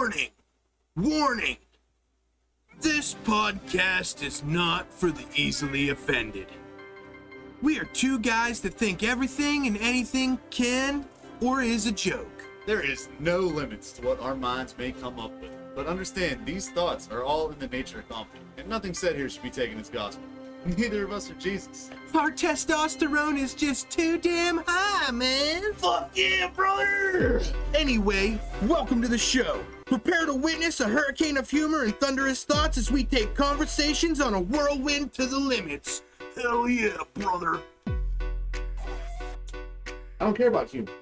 Warning! Warning! This podcast is not for the easily offended. We are two guys that think everything and anything can or is a joke. There is no limits to what our minds may come up with. But understand, these thoughts are all in the nature of comedy, and nothing said here should be taken as gospel. Neither of us are Jesus. Our testosterone is just too damn high, man. Fuck yeah, brother! Anyway, welcome to the show. Prepare to witness a hurricane of humor and thunderous thoughts as we take conversations on a whirlwind to the limits. Hell yeah, brother. I don't care about humor.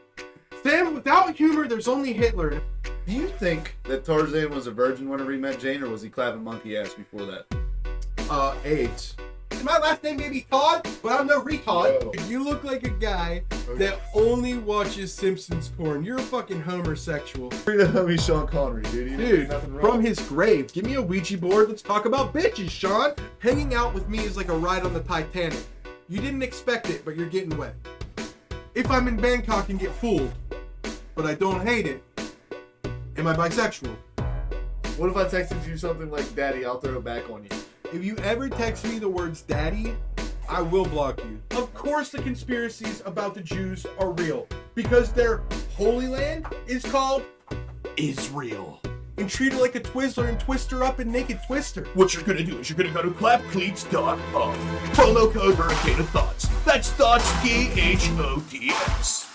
Sam, without humor, there's only Hitler. Do you think that Tarzan was a virgin whenever he met Jane, or was he clapping monkey ass before that? AIDS. My last name may be Todd, but I'm no retard. Whoa. You look like a guy that only watches Simpsons porn. You're a fucking homosexual. He's Sean Connery, dude. Dude, from his grave. Give me a Ouija board. Let's talk about bitches, Sean. Hanging out with me is like a ride on the Titanic. You didn't expect it, but you're getting wet. If I'm in Bangkok and get fooled, but I don't hate it, am I bisexual? What if I texted you something like, Daddy, I'll throw it back on you? If you ever text me the words daddy, I will block you. Of course the conspiracies about the Jews are real, because their Holy Land is called Israel. and treated like a Twizzler and twist her up in Naked Twister. What you're gonna do is you're gonna go to clapcleats.com. Promo code Hurricane of Thoughts. That's thoughts, THOTS.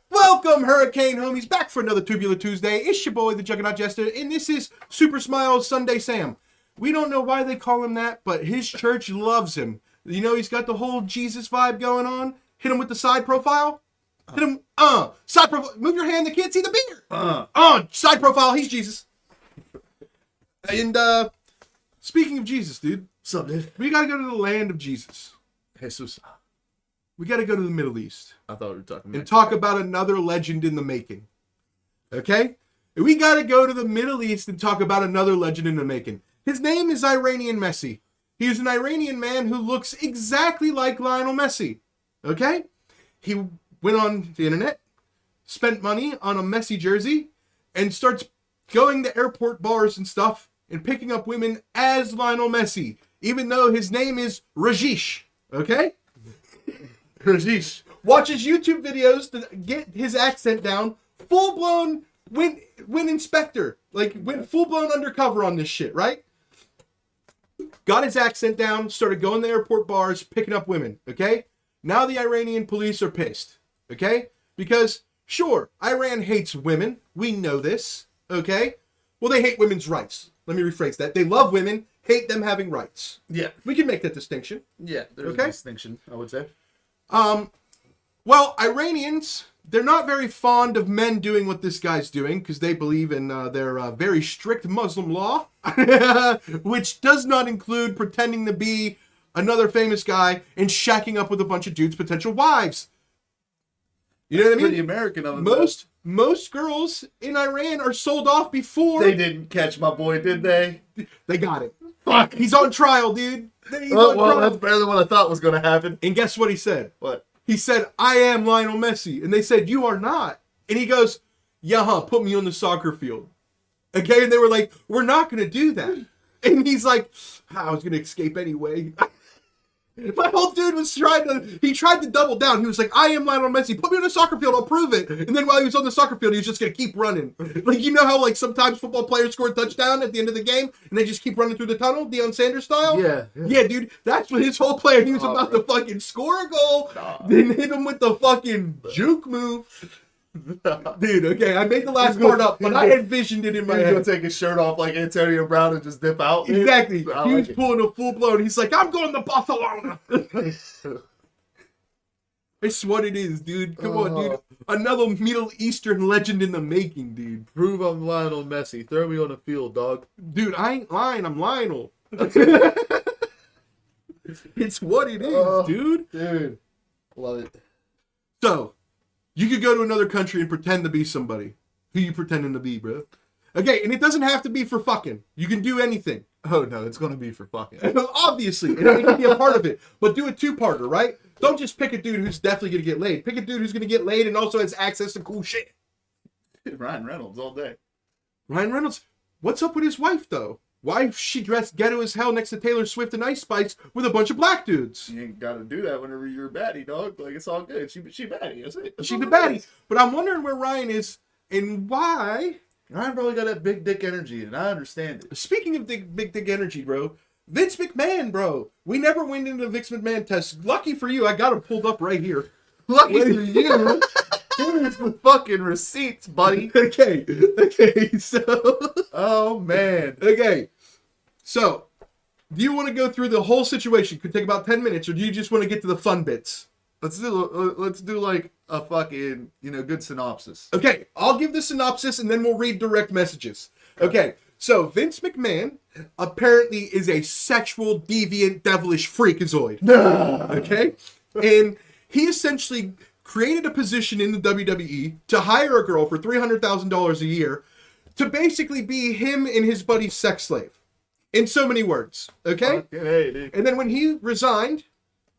Welcome, Hurricane homies, back for another Tubular Tuesday. It's your boy, the Juggernaut Jester, and this is Super Smiles Sunday Sam. We don't know why they call him that, but his church loves him. You know, he's got the whole Jesus vibe going on. Hit him with the side profile. Hit him, side profile. Move your hand, they can't see the beard. Side profile, he's Jesus. And, speaking of Jesus, dude. What's up, dude? We gotta go to the land of Jesus. Jesus. We gotta go to the Middle East. I thought we were talking And talk about another legend in the making. Okay? We gotta go to the Middle East and talk about another legend in the making. His name is Iranian Messi. He is an Iranian man who looks exactly like Lionel Messi. Okay? He went on the internet, spent money on a Messi jersey, and starts going to airport bars and stuff and picking up women as Lionel Messi, even though his name is Rajesh. Okay? Rajesh. Watches YouTube videos to get his accent down. Full blown went inspector. Like went full blown undercover on this shit, right? Got his accent down, started going to airport bars, picking up women, okay? Now the Iranian police are pissed, okay? Because, sure, Iran hates women. We know this, okay? Well, they hate women's rights. Let me rephrase that. They love women, hate them having rights. Yeah. We can make that distinction. Yeah, there's Okay. a distinction, I would say. Well, Iranians, they're not very fond of men doing what this guy's doing because they believe in their very strict Muslim law, which does not include pretending to be another famous guy and shacking up with a bunch of dudes' potential wives. You know what I mean? Pretty American of it. Most girls in Iran are sold off before They didn't catch my boy, did they? they got it. Fuck, he's on trial, dude. He's on Well, trial. that's better than what I thought was going to happen. And guess what he said? What? He said, I am Lionel Messi. And they said, you are not. And he goes, yeah, put me on the soccer field. Okay, and they were like, we're not going to do that. And he's like, I was going to escape anyway. My whole dude was tried to double down. He was like, I am Lionel Messi. Put me on the soccer field. I'll prove it. And then while he was on the soccer field, he was just going to keep running. Like, you know how, like, sometimes football players score a touchdown at the end of the game and they just keep running through the tunnel, Deion Sanders style? Yeah. Yeah, dude. That's what his whole plan. He was about to fucking score a goal, then hit him with the fucking juke move. Dude, okay, I made the last part up, but I envisioned it in my He's head. going to take his shirt off like Antonio Brown and just dip out. Exactly. I He like was it. pulling a full blown. He's like, I'm going to Barcelona. It's what it is, dude. Come on, dude. Another Middle Eastern legend in the making, dude. Prove I'm Lionel Messi. Throw me on the field, dog. Dude, I ain't lying. I'm Lionel. It's what it is, dude. Dude. Love it. So, you could go to another country and pretend to be somebody. Who you pretending to be, bro? Okay, and it doesn't have to be for fucking. You can do anything. Oh, no, it's going to be for fucking. Obviously, it can be a part of it. But do a two-parter, right? Don't just pick a dude who's definitely going to get laid. Pick a dude who's going to get laid and also has access to cool shit. Ryan Reynolds all day. Ryan Reynolds, what's up with his wife, though? Why is she dressed ghetto as hell next to Taylor Swift and Ice Spice with a bunch of black dudes? You ain't got to do that whenever you're a baddie, dog. Like, it's all good. She baddie, that's it. That's She's all a it baddie. is. But I'm wondering where Ryan is and why. Ryan probably got that big dick energy, and I understand it. Speaking of big dick energy, bro, Vince McMahon, bro. We never went into the Vince McMahon test. Lucky for you, I got him pulled up right here. Lucky for you. Here's the fucking receipts, buddy. Okay, so... Oh, man. Okay, so, do you want to go through the whole situation? Could take about 10 minutes, or do you just want to get to the fun bits? Let's do like a fucking, good synopsis. Okay, I'll give the synopsis, and then we'll read direct messages. Okay, so Vince McMahon apparently is a sexual, deviant, devilish freakazoid. Okay? And he essentially created a position in the WWE to hire a girl for $300,000 a year to basically be him and his buddy's sex slave. In so many words. Okay? Hey, dude. And then when he resigned,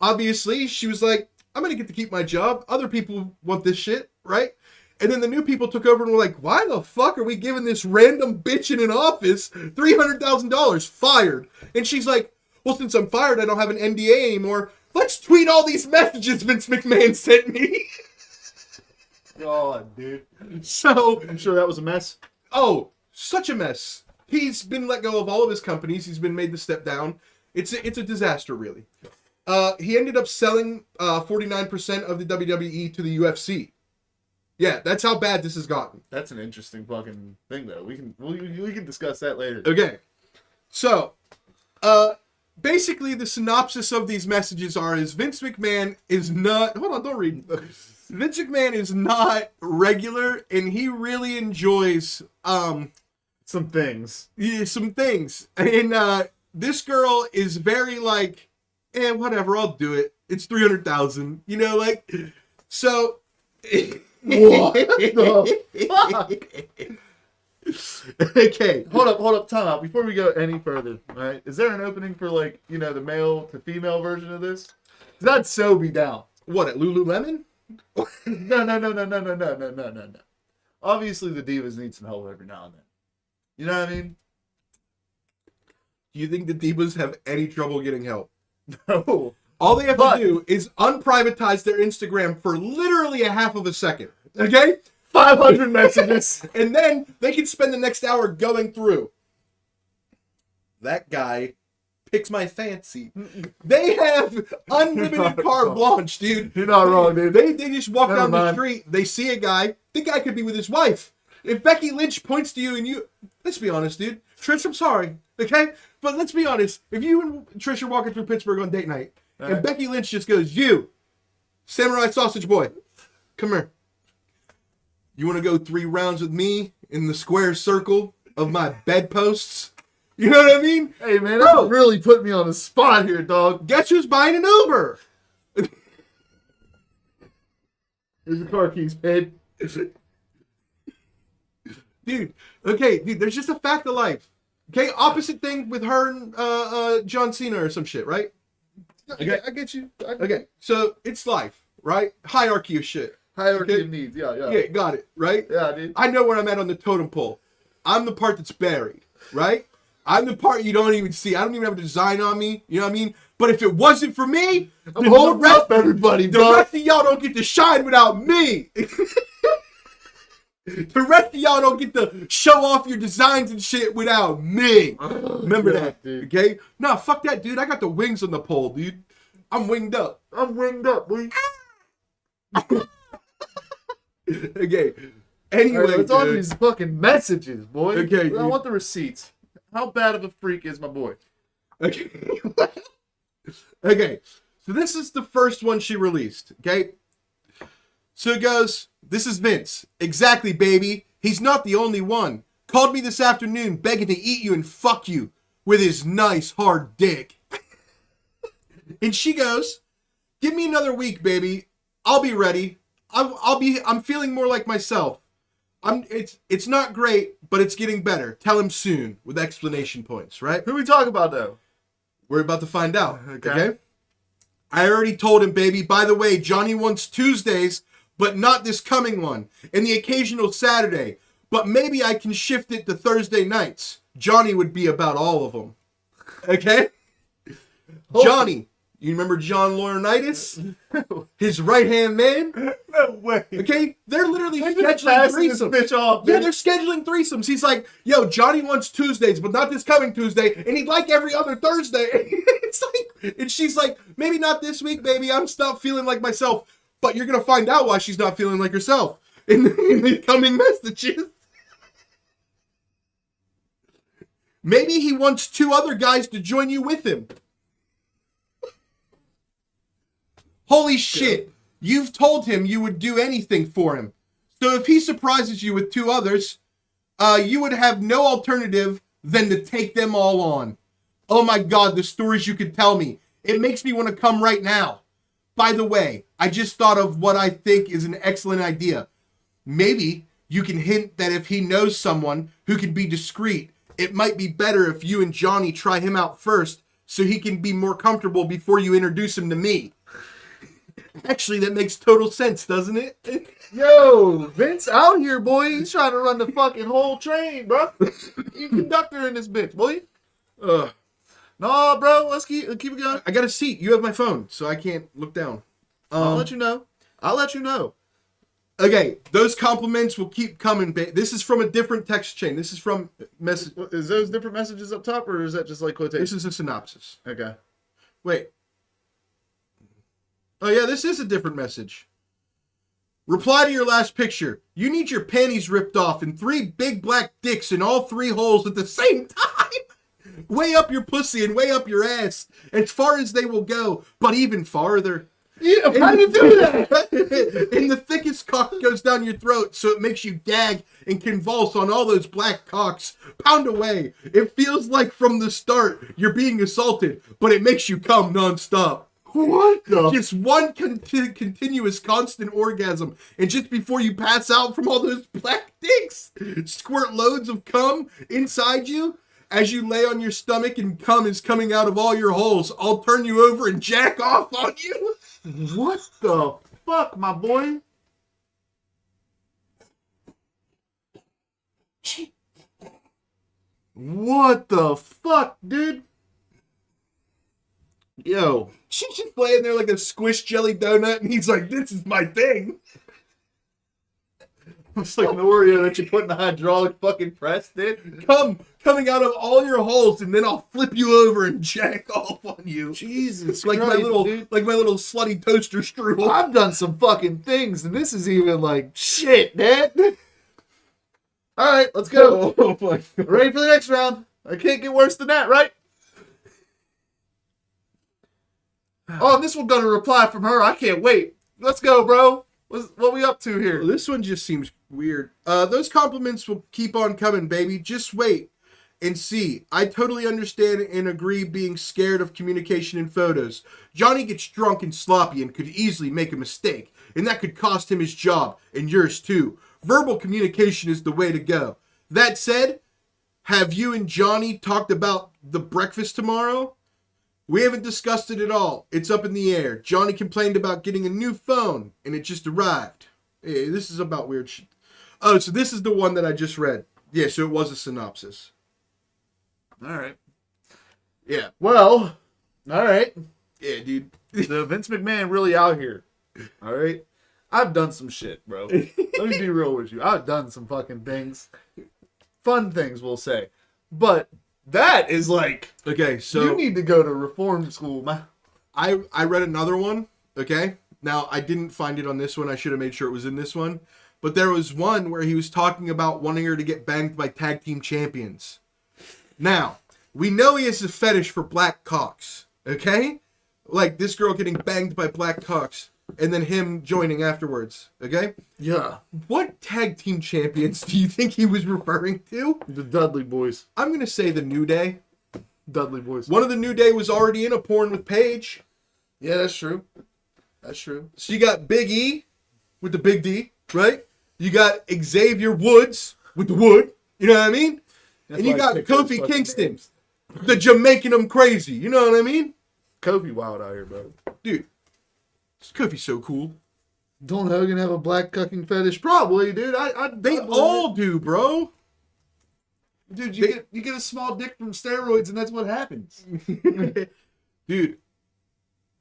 obviously, she was like, I'm going to get to keep my job. Other people want this shit, right? And then the new people took over and were like, why the fuck are we giving this random bitch in an office $300,000? Fired. And she's like, well, since I'm fired, I don't have an NDA anymore. Let's tweet all these messages Vince McMahon sent me. God, dude. So, I'm sure that was a mess. oh, such a mess. He's been let go of all of his companies. He's been made to step down. It's a disaster, really. He ended up selling 49% of the WWE to the UFC. Yeah, that's how bad this has gotten. That's an interesting fucking thing, though. We can discuss that later. Okay. So, basically the synopsis of these messages is Vince McMahon is not... Hold on, don't read. Vince McMahon is not regular, and he really enjoys... Some things. Yeah, some things. And this girl is very like, whatever, I'll do it. It's 300,000. So... What the fuck? Okay. Hold up, time out. Before we go any further, all right? Is there an opening for, like, the male to female version of this? 'Cause I'd so be down. What, at Lululemon? No. Obviously, the divas need some help every now and then. You know what I mean? Do you think the divas have any trouble getting help? No. All they have to do is unprivatize their Instagram for literally a half of a second. Okay? 500 messages. And then they can spend the next hour going through. That guy picks my fancy. They have unlimited carte blanche, dude. You're not wrong, dude. They just walk Never down the mind. street, they see a guy, the guy could be with his wife. If Becky Lynch points to you and you... Let's be honest, dude. Trish, I'm sorry, okay? But let's be honest. If you and Trish are walking through Pittsburgh on date night, and Becky Lynch just goes, you, Samurai Sausage Boy, come here. You want to go 3 rounds with me in the square circle of my bedposts? You know what I mean? Hey, man, that's really put me on the spot here, dog. Guess who's buying an Uber? Here's the car keys, babe. Dude, there's just a fact of life. Okay, opposite thing with her and John Cena or some shit, right? Okay, I get you. Okay, so it's life, right? Hierarchy of shit. Hierarchy of needs. Yeah. Yeah, got it, right? Yeah, dude. I know where I'm at on the totem pole. I'm the part that's buried, right? I'm the part you don't even see. I don't even have a design on me. You know what I mean? But if it wasn't for me, I'm holding up everybody, the dog. rest of y'all don't get to shine without me. The rest of y'all don't get to show off your designs and shit without me. Remember that, dude. Okay? Nah, fuck that, dude. I got the wings on the pole, dude. I'm winged up. boy. Okay. Anyway, All right, let's on dude. these fucking messages, boy. Okay, I dude. want the receipts. How bad of a freak is my boy? Okay. Okay. So this is the first one she released. Okay. So it goes, this is Vince. Exactly, baby. He's not the only one. Called me this afternoon begging to eat you and fuck you with his nice hard dick. And she goes, "Give me another week, baby. I'll be ready. I'm feeling more like myself. It's not great, but it's getting better. Tell him soon," with exclamation points, right? Who we talking about, though? We're about to find out. Okay. I already told him, baby. By the way, Johnny wants Tuesdays, but not this coming one. And the occasional Saturday. But maybe I can shift it to Thursday nights. Johnny would be about all of them. Okay? Johnny. You remember John Laurinaitis? His right-hand man? No way. Okay? They're literally They're scheduling just this threesomes. bitch off, Yeah, dude. they're scheduling threesomes. He's like, yo, Johnny wants Tuesdays, but not this coming Tuesday. And he'd like every other Thursday. It's like, and she's like, maybe not this week, baby. I'm not feeling like myself. But you're going to find out why she's not feeling like herself in the coming messages. Maybe he wants 2 other guys to join you with him. Holy shit. You've told him you would do anything for him. So if he surprises you with 2 others, you would have no alternative than to take them all on. Oh my God, the stories you could tell me. It makes me want to come right now. By the way, I just thought of what I think is an excellent idea. Maybe you can hint that if he knows someone who can be discreet, it might be better if you and Johnny try him out first so he can be more comfortable before you introduce him to me. Actually, that makes total sense, doesn't it? Yo, Vince out here, boy. He's trying to run the fucking whole train, bro. You conductor in this bitch, boy. No, bro. Let's keep it going. I got a seat. You have my phone, so I can't look down. I'll let you know. I'll let you know. Okay, those compliments will keep coming. This is from a different text chain. This is from message. Is those different messages up top, or is that just like quotation? This is a synopsis. Okay. Wait. Oh yeah, this is a different message. Reply to your last picture. You need your panties ripped off and 3 big black dicks in all 3 holes at the same time. Way up your pussy and way up your ass, as far as they will go, but even farther. Yeah, how do you do that? And the thickest cock goes down your throat, so it makes you gag and convulse on all those black cocks. Pound away. It feels like from the start you're being assaulted, but it makes you come nonstop. What the? Just one continuous constant orgasm, and just before you pass out from all those black dicks, squirt loads of cum inside you. As you lay on your stomach and cum is coming out of all your holes, I'll turn you over and jack off on you. What the fuck, my boy? What the fuck, dude? Yo. She's just laying there like a squished jelly donut, and he's like, this is my thing. It's like an Oreo that you put in the hydraulic fucking press, dude. Coming out of all your holes, and then I'll flip you over and jack off on you. Jesus Like Christ, my little, dude. like my little slutty toaster strudel. I've done some fucking things, and this is even like shit, man. All right, let's go. Oh my God. Ready for the next round? I can't get worse than that, right? Oh, and this one got a reply from her. I can't wait. Let's go, bro. What we up to here? Well, this one just seems weird. Those compliments will keep on coming, baby. Just wait and see. I totally understand and agree being scared of communication in photos. Johnny gets drunk and sloppy and could easily make a mistake, and that could cost him his job, and yours too. Verbal communication is the way to go. That said, have you and Johnny talked about the breakfast tomorrow? We haven't discussed it at all. It's up in the air. Johnny complained about getting a new phone, and it just arrived. Hey, this is about weird shit. Oh, so this is the one that I just read. Yeah, so it was a synopsis. All right. Yeah. Well, all right. Yeah, dude. So Vince McMahon really out here. All right. I've done some shit, bro. Let me be real with you. I've done some fucking things. Fun things, we'll say. But that is like, Okay, so you need to go to reform school, man. I read another one, okay? Now, I didn't find it on this one. I should have made sure it was in this one. But there was one where he was talking about wanting her to get banged by tag team champions. Now, we know he has a fetish for black cocks, okay? Like, this girl getting banged by black cocks, and then him joining afterwards, okay? Yeah. What tag team champions do you think he was referring to? The Dudley Boys. I'm going to say the New Day. Dudley Boys. One of the New Day was already in a porn with Paige. Yeah, that's true. That's true. So you got Big E with the big D, right? You got Xavier Woods with the wood. You know what I mean? That's and you why I got picked those Kofi fucking Kingston, names. the Jamaican him crazy. You know what I mean? Kofi wild out here, bro. Dude, Kofi's so cool. Don't Hogan have a black cucking fetish? Probably, dude. They all do, bro. Dude, you get a small dick from steroids, and that's what happens. Dude,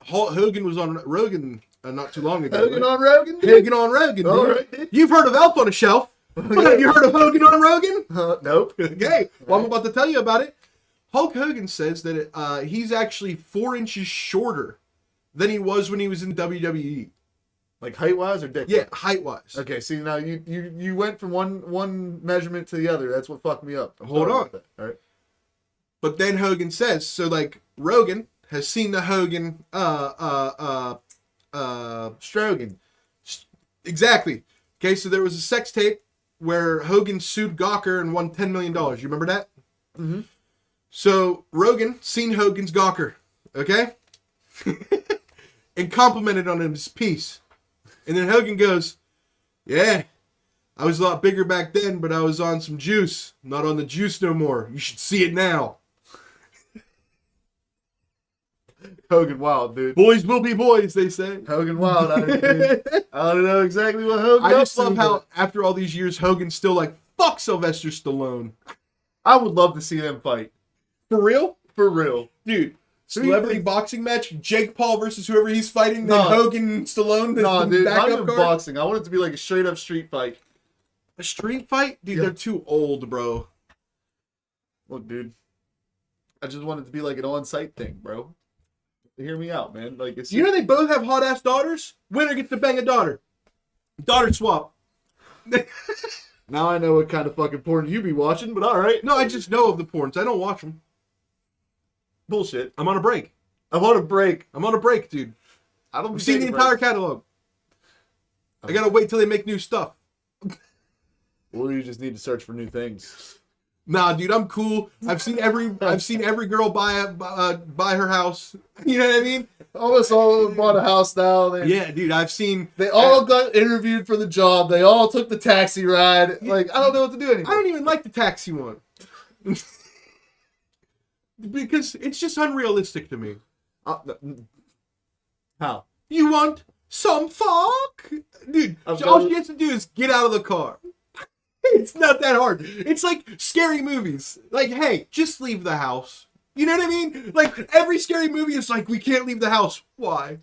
Hulk Hogan was on Rogan not too long ago. Hogan right? on Rogan? Hogan on Rogan. All Dude. right. You've heard of Elf on a Shelf. But have you heard of Hogan on Rogan? Nope. Okay, well, I'm about to tell you about it. Hulk Hogan says that he's actually 4 inches shorter than he was when he was in WWE. Like height-wise or dick? Yeah, height-wise. Okay, see, now you went from one measurement to the other. That's what fucked me up. Hold on. All right. But then Hogan says, so like Rogan has seen the Hogan Strogan. exactly. Okay, so there was a sex tape where Hogan sued Gawker and won $10 million. You remember that? Mm-hmm. So Rogan seen Hogan's Gawker, okay? And complimented on his piece. And then Hogan goes, yeah, I was a lot bigger back then, but I was on some juice. Not on the juice no more. You should see it now. Hogan wild, dude. Boys will be boys, they say. Hogan wild out here, dude. I don't know exactly what Hogan I just up to, love how but after all these years, Hogan's still like, fuck Sylvester Stallone. I would love to see them fight. For real? For real. Dude, celebrity boxing match, Jake Paul versus whoever he's fighting, then No. Hogan and Stallone, No, the dude, not backup even card. boxing. I want it to be like a straight up street fight. A street fight? Dude, Yeah. they're too old, bro. Look, dude. I just want it to be like an on-site thing, bro. Hear me out, man. Like it's You know they both have hot-ass daughters? Winner gets to bang a daughter. Daughter swap. Now I know what kind of fucking porn you be watching, but all right. No, I just know of the porns. I don't watch them. Bullshit. I'm on a break. I'm on a break. I'm on a break, dude. I don't I've be seen the taking entire breaks. catalog. I gotta wait till they make new stuff. Or you just need to search for new things. Nah, dude, I'm cool. I've seen every girl buy her house. You know what I mean? Almost all of them bought a house now. Yeah, dude, I've seen. They all got interviewed for the job. They all took the taxi ride. Like, I don't know what to do I anymore. don't even like the taxi one. Because it's just unrealistic to me. How? You want some fuck? Dude, I've all got- she has to do is get out of the car. It's not that hard. It's like scary movies. Like, hey, just leave the house. You know what I mean? Like, every scary movie is like, we can't leave the house. Why?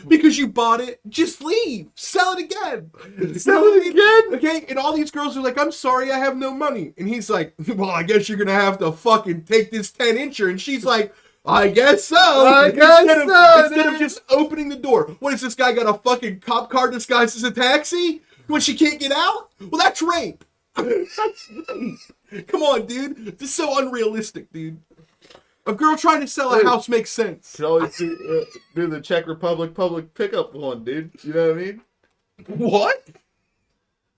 Because you bought it. Just leave. Sell it again. Sell it again? Okay? And all these girls are like, I'm sorry, I have no money. And he's like, well, I guess you're going to have to fucking take this 10-incher. And she's like, I guess so. I guess so, Instead of dude. just opening the door. What is this guy got a fucking cop car disguised as a taxi? When she can't get out? Well, that's rape. That's rape. Come on, dude. This is so unrealistic, dude. A girl trying to sell a house makes sense. Could always do the Czech Republic public pickup one, dude. You know what I mean? What?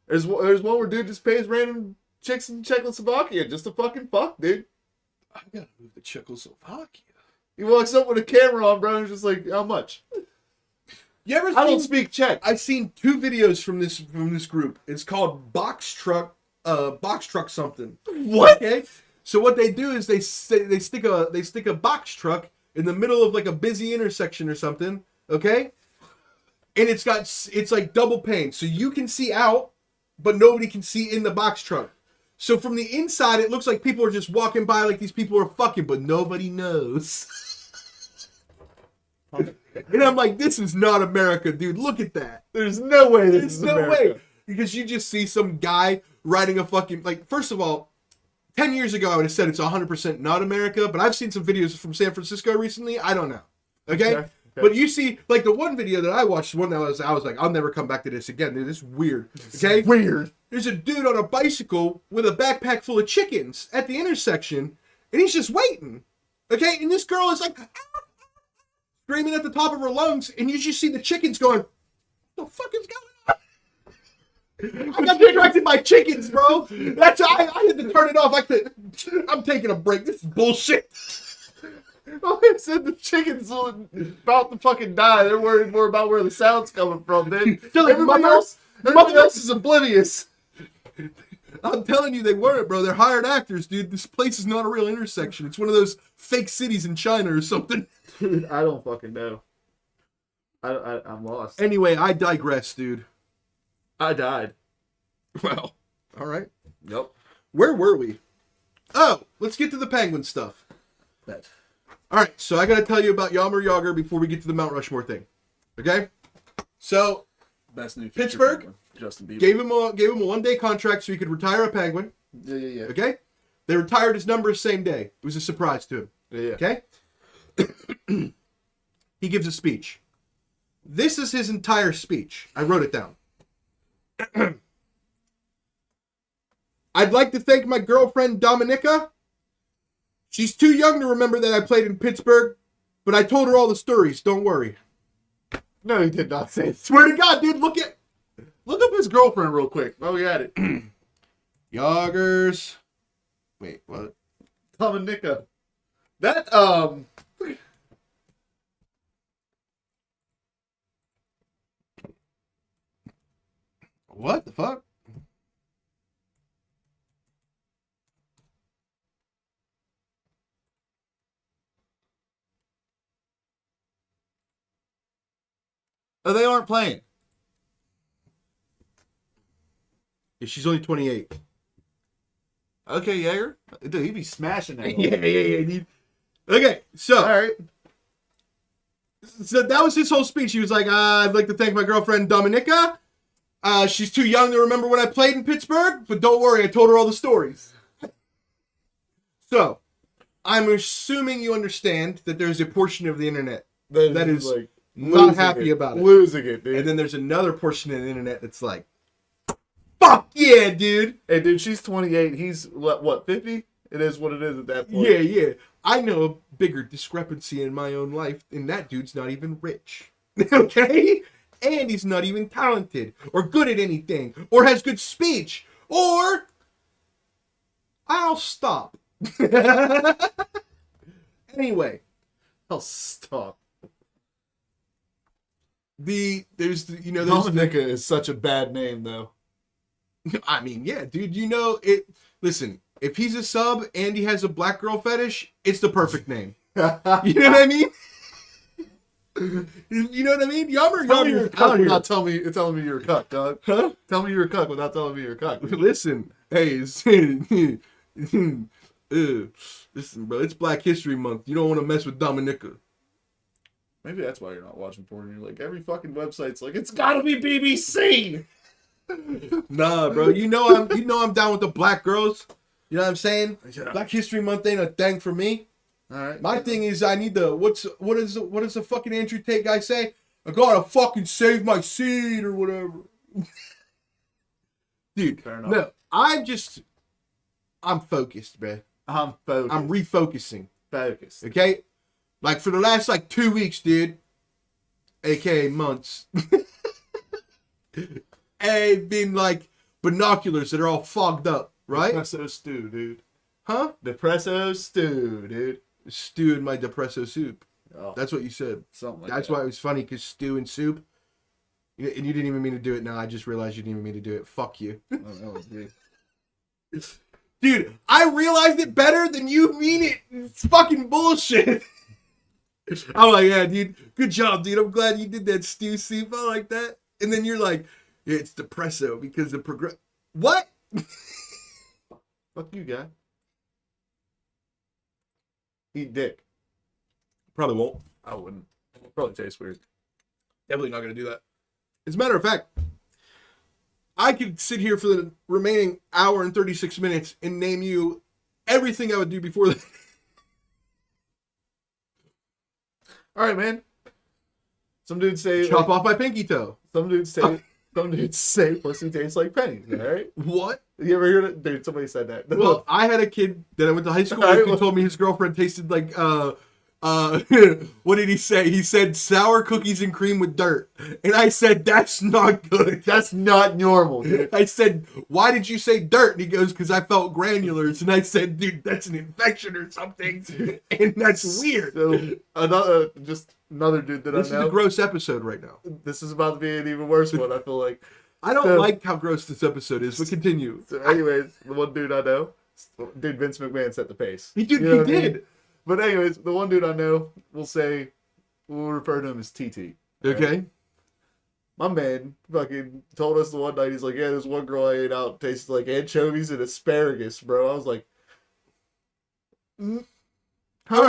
There's one where dude just pays random chicks in Czechoslovakia just to fucking fuck, dude. I gotta move to Czechoslovakia. He walks up with a camera on, bro, and he's just like, how much? You ever I don't seen? speak Czech. I've seen 2 videos from this group. It's called Box Truck something. What? Okay. So what they do is they stick a box truck in the middle of like a busy intersection or something. Okay. And it's like double pane, so you can see out, but nobody can see in the box truck. So from the inside, it looks like people are just walking by, like these people are fucking, but nobody knows. And I'm like, this is not America, dude. Look at that. There's no way this There's is no America. way. Because you just see some guy riding a fucking, like, first of all, 10 years ago I would have said it's 100% not America, but I've seen some videos from San Francisco recently. I don't know. Okay? But you see, like, the one video that I watched, one that I was like, I'll never come back to this again, dude. This is weird. Okay? Weird. There's a dude on a bicycle with a backpack full of chickens at the intersection, and he's just waiting. Okay? And this girl is like, screaming at the top of her lungs, and you just see the chickens going, what the fuck is going on? I got distracted by chickens, bro. I had to turn it off. I'm taking a break. This is bullshit. Oh, they said the chicken's about to fucking die. They're worried more about where the sound's coming from, dude. They're like, Everybody else is oblivious. I'm telling you, they weren't, bro. They're hired actors, dude. This place is not a real intersection. It's one of those fake cities in China or something. Dude, I don't fucking know. I'm lost. Anyway, I digress, dude. I died. Well, all right. Yep. Where were we? Oh, let's get to the Penguin stuff. Bet. All right, so I got to tell you about Yammer Yager before we get to the Mount Rushmore thing. Okay? So, Best new Pittsburgh Penguin, Justin Bieber. gave him a one-day contract so he could retire a Penguin. Yeah. Okay? They retired his number the same day. It was a surprise to him. Yeah. Okay? He gives a speech. This is his entire speech. I wrote it down. I'd like to thank my girlfriend, Dominica. She's too young to remember that I played in Pittsburgh, but I told her all the stories. Don't worry. No, he did not say it. Swear to God, dude, look Look up his girlfriend real quick. Oh, we got it. Yagers. Wait, what? Dominica. That, What the fuck? oh, they aren't playing. Yeah, she's only 28. Okay, Jaeger. Dude, he be smashing that. yeah, dude. Okay, so. All right. So that was his whole speech. He was like, I'd like to thank my girlfriend, Dominica. She's too young to remember when I played in Pittsburgh, but don't worry, I told her all the stories. So, I'm assuming you understand that there's a portion of the internet that is like not happy about it. Losing it, dude. And then there's another portion of the internet that's like, fuck yeah, dude. Hey, dude, she's 28. He's, what 50? It is what it is at that point. Yeah. I know a bigger discrepancy in my own life, and that dude's not even rich. Okay? And he's not even talented, or good at anything, or has good speech, or... I'll stop. Anyway. I'll stop. There's Dominica is such a bad name, though. I mean, yeah, dude, you know, it... Listen, if he's a sub and he has a black girl fetish, it's the perfect name. You know what I mean? You know what I mean? Yammer Tell me you're a cuck here. without telling me you're a cuck, dog. Huh? Tell me you're a cuck without telling me you're a cuck. Listen, hey, listen, bro, it's Black History Month. You don't want to mess with Dominica. Maybe that's why you're not watching porn. You're like, every fucking website's like, it's gotta be BBC. Nah, bro, you know I'm down with the black girls. You know what I'm saying? Yeah. Black History Month ain't a thing for me. All right. My thing is, I need what does the fucking Andrew Tate guy say? I gotta fucking save my seed or whatever. Dude, Fair enough. no, I'm focused, bro. I'm focused. I'm refocusing. focused. Okay? Like for the last 2 weeks, dude, aka months, I've been binoculars that are all fogged up, right? Depresso stew, dude. Huh? Depresso stew, dude. Stew in my depresso soup. Oh, That's what you said. something like That's that. why it was funny, because stew and soup. And you didn't even mean to do it now. I just realized you didn't even mean to do it. Fuck you. Oh, that was good. Dude, I realized it better than you mean it. It's fucking bullshit. I'm like, yeah, dude, good job, dude. I'm glad you did that stew soup. I like that. And then you're like, yeah, it's depresso because of What? Fuck you, guy. Eat dick. Probably won't. I wouldn't. Probably tastes weird. Definitely not going to do that. As a matter of fact, I could sit here for the remaining hour and 36 minutes and name you everything I would do before that. All right, man. Some dudes say Chop off my pinky toe. Some dudes say pussy tastes like pennies. All right. What? You ever hear that? Dude, somebody said that. Well, I had a kid that I went to high school with who told me his girlfriend tasted like what did he say? He said sour cookies and cream with dirt. And I said, that's not good. That's not normal, dude. I said, why did you say dirt? And he goes, because I felt granulars. And I said, dude, that's an infection or something. And that's weird. So, another dude that This I know. is a gross episode right now. This is about to be an even worse one, I feel like. I don't So- like how gross this episode is, but continue. So anyways, the one dude I know, dude, Vince McMahon set the pace. He You know what I mean? did. But anyways, the one dude I know, we'll refer to him as TT. Okay. My man fucking told us the one night, he's like, yeah, there's one girl I ate out, tasted like anchovies and asparagus, bro. I was like, All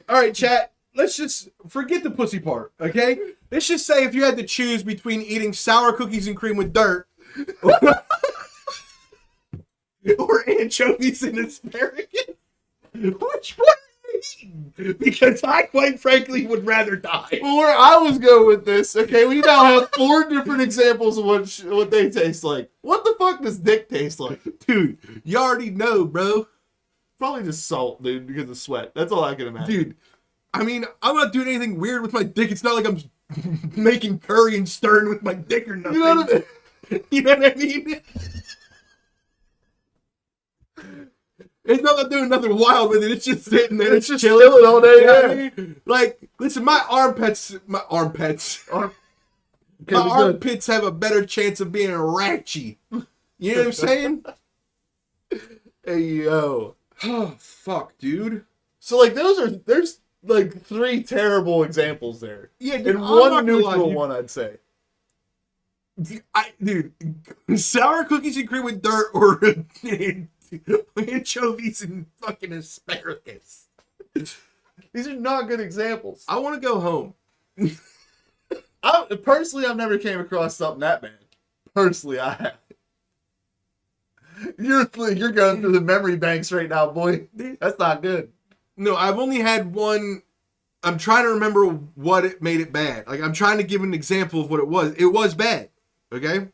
right, chat. Let's just forget the pussy part, okay? Let's just say if you had to choose between eating sour cookies and cream with dirt or anchovies and asparagus, which one are you eating? Because I, quite frankly, would rather die. well, where I was going with this, okay, we now have 4 different examples of what they taste like. What the fuck does dick taste like? Dude, you already know, bro. Probably just salt, dude, because of sweat. That's all I can imagine. Dude, I mean, I'm not doing anything weird with my dick. It's not like I'm making curry and stirring with my dick or nothing. You know what I mean? You know what I mean? It's not like I'm doing nothing wild with it. It's just sitting there. It's just chilling all day. You know what I Yeah. mean? Like, listen, my armpits have a better chance of being ratchy. You know what I'm saying? Hey, yo. Oh, fuck, dude. So, like, there's like 3 terrible examples there. Yeah, dude, And I'm one not gonna lie, neutral dude. one, I'd say. Dude, sour cookies and cream with dirt or anchovies and fucking asparagus. These are not good examples. I want to go home. Personally, I've never came across something that bad. Personally, I have. You're going through the memory banks right now, boy. That's not good. No, I've only had one. I'm trying to remember what it made it bad. Like, I'm trying to give an example of what it was. It was bad. Okay?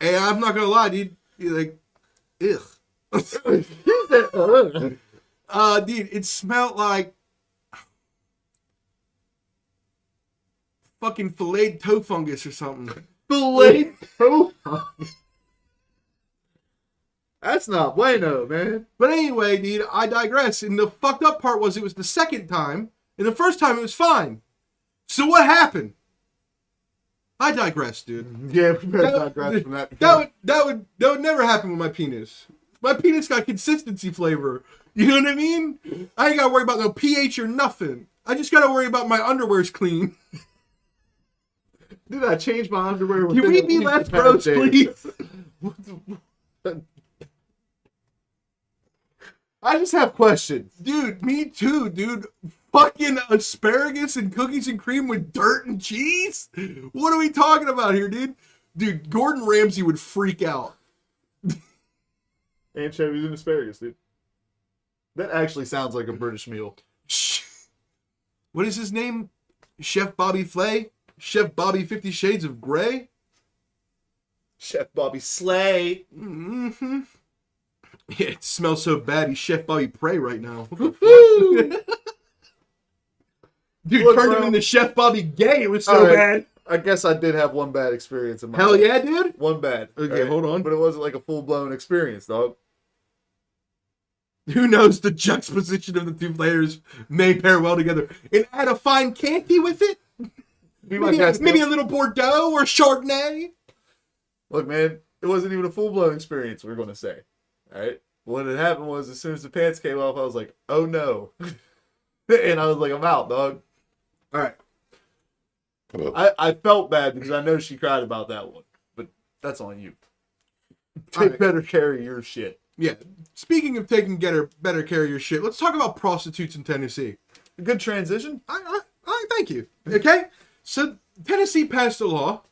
And I'm not going to lie, dude. You're like, ugh. Dude, it smelled like fucking filleted toe fungus or something. Filleted toe. That's not bueno, man. But anyway, dude, I digress. And the fucked up part was it was the second time, and the first time it was fine. So what happened? I digress, dude. Yeah, we better digress from that. That would never happen with my penis. My penis got consistency flavor. You know what I mean? I ain't gotta worry about no pH or nothing. I just gotta worry about my underwear's clean. Dude, I changed my underwear. Can we be less gross, please? I just have questions. Dude, me too, dude. Fucking asparagus and cookies and cream with dirt and cheese? What are we talking about here, dude? Dude, Gordon Ramsay would freak out. Anchovies and asparagus, dude. That actually sounds like a British meal. What is his name? Chef Bobby Flay? Chef Bobby 50 Shades of Grey? Chef Bobby Slay. Mm-hmm. Yeah, it smells so bad. He's Chef Bobby Prey right now. What the fuck? Dude, Look, turned him bro. into Chef Bobby Gay. It was so All right. bad. I guess I did have one bad experience in my Hell life. yeah, dude. One bad. Okay, hold on. But it wasn't like a full-blown experience, dog. Who knows, the juxtaposition of the two flavors may pair well together. And add a fine Chianti with it? Be my guest, Maybe dude. a little Bordeaux or Chardonnay? Look, man, it wasn't even a full-blown experience, we're going to say. All right? What had happened was, as soon as the pants came off, I was like, oh no. And I was like, I'm out, dog. All right. I felt bad because I know she cried about that one. But that's on you. All Take right. better care of your shit. Yeah. Speaking of taking better care of your shit, let's talk about prostitutes in Tennessee. Good transition. I thank you. Okay? So, Tennessee passed a law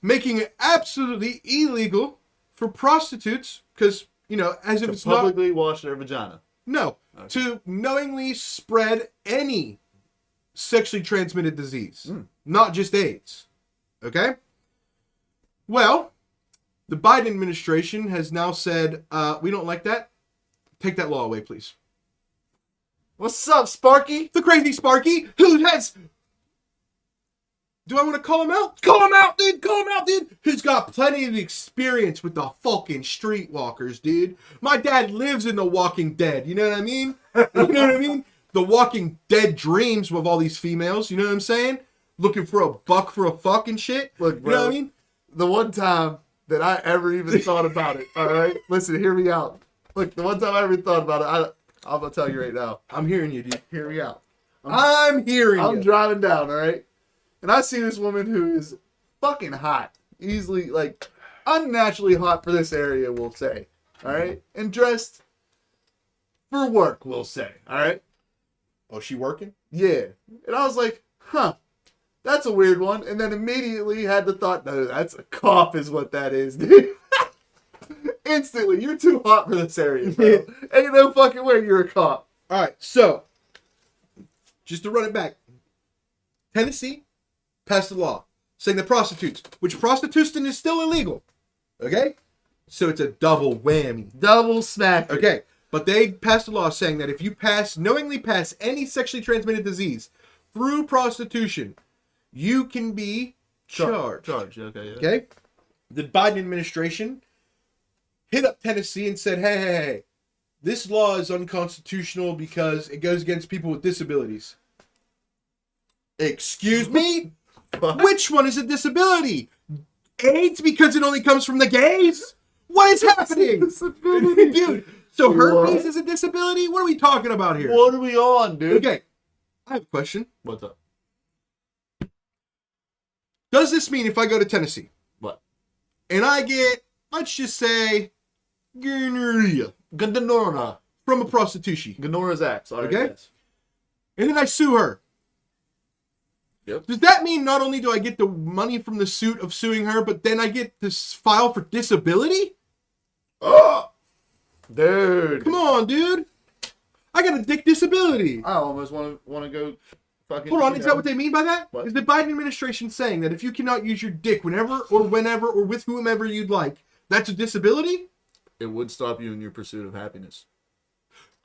making it absolutely illegal for prostitutes, because, you know, as if To it's not... publicly wash their vagina. No. Okay. To knowingly spread any sexually transmitted disease. Not just AIDS. Okay? Well, the Biden administration has now said, we don't like that. Take that law away, please. What's up, Sparky? The crazy Sparky, who has... Do I want to call him out? Call him out, dude! Call him out, dude! Who's got plenty of experience with the fucking streetwalkers, dude. My dad lives in The Walking Dead, you know what I mean? You know what I mean? The Walking Dead dreams with all these females, you know what I'm saying? Looking for a buck for a fuck and shit. Look, bro, you know what I mean? the one time that I ever even thought about it, all right? Listen, hear me out. Look, the one time I ever thought about it, I'm going to tell you right now. I'm hearing you, dude. Hear me out. I'm hearing I'm you. driving down, all right? And I see this woman who is fucking hot. Easily, like, unnaturally hot for this area, we'll say. All right? And dressed for work, we'll say. All right? Oh, she working? Yeah. And I was like, huh, that's a weird one. And then immediately had the thought, no, that's a cough is what that is, dude. Instantly, you're too hot for this area, bro. Ain't no fucking way you're a cop. All right, so, just to run it back. Tennessee passed a law saying that prostitutes, which prostitution is still illegal, okay? So it's a double whammy. Double smack. Okay, but they passed a law saying that if you knowingly pass any sexually transmitted disease through prostitution, you can be charged. Okay, yeah. Okay? The Biden administration hit up Tennessee and said, hey, this law is unconstitutional because it goes against people with disabilities. Excuse me? Which one is a disability? AIDS because it only comes from the gays? What is happening? Disability. Dude, so herpes What? is a disability? What are we talking about here? What are we on, dude? Okay, I have a question. What's up? Does this mean if I go to Tennessee What? and I get, let's just say, gonorrhea Gonora. from a prostitution, Gonora's axe. All right, Okay. yes. and then I sue her, Yep. does that mean not only do I get the money from the suit of suing her, but then I get this file for disability? Oh! Dude. Come on, dude. I got a dick disability. I almost want to go fucking... Hold on, you is know. that what they mean by that? What? Is the Biden administration saying that if you cannot use your dick whenever or whenever or with whomever you'd like, that's a disability? It would stop you in your pursuit of happiness.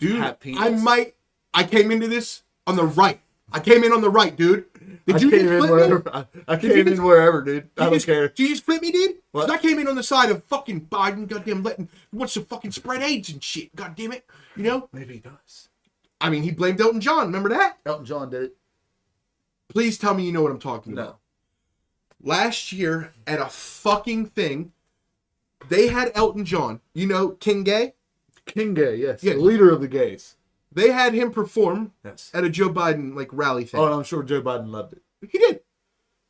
Dude, Happiness. I came into this on the right. I came in on the right, dude. Did you just flip me? wherever. I came in wherever, dude. I don't care. Did you just flip me, dude? What? 'Cause I came in on the side of fucking Biden, goddamn wants to fucking spread AIDS and shit, goddamn it. You know? Maybe he does. I mean, he blamed Elton John, remember that? Elton John did it. Please tell me you know what I'm talking No. about. Last year, at a fucking thing, they had Elton John, you know, King Gay? King Gay, yes. Yeah. The leader of the gays. They had him perform Yes. at a Joe Biden, like, rally thing. Oh, and I'm sure Joe Biden loved it. He did.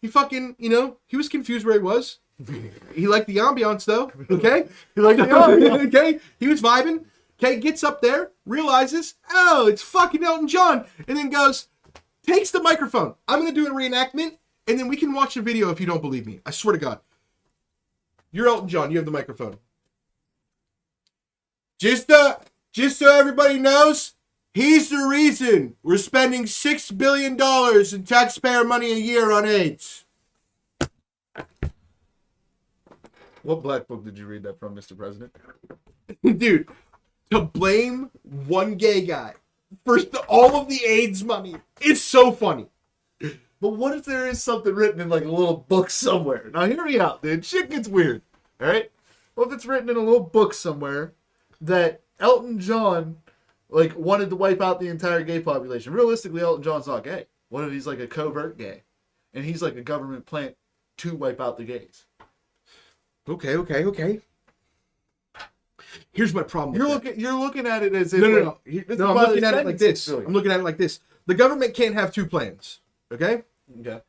He fucking, you know, he was confused where he was. He liked the ambiance, though, okay? He liked the ambiance. Okay? He was vibing. Okay, gets up there, realizes, oh, it's fucking Elton John, and then goes, takes the microphone. I'm going to do a reenactment, and then we can watch the video if you don't believe me. I swear to God. You're Elton John. You have the microphone. Just so everybody knows, he's the reason we're spending $6 billion in taxpayer money a year on AIDS. What black book did you read that from, Mr. President? Dude, to blame one gay guy for all of the AIDS money is so funny. But what if there is something written in like a little book somewhere? Now hear me out, dude. Shit gets weird. Alright? What if it's written in a little book somewhere that Elton John like wanted to wipe out the entire gay population? Realistically, Elton John's not gay. What if he's like a covert gay? And he's like a government plant to wipe out the gays? Okay. Here's my problem. You're looking at it as if No. this is No, I'm why looking they're at it spending like this. $6 billion. I'm looking at it like this. The government can't have two plans. Okay? Okay.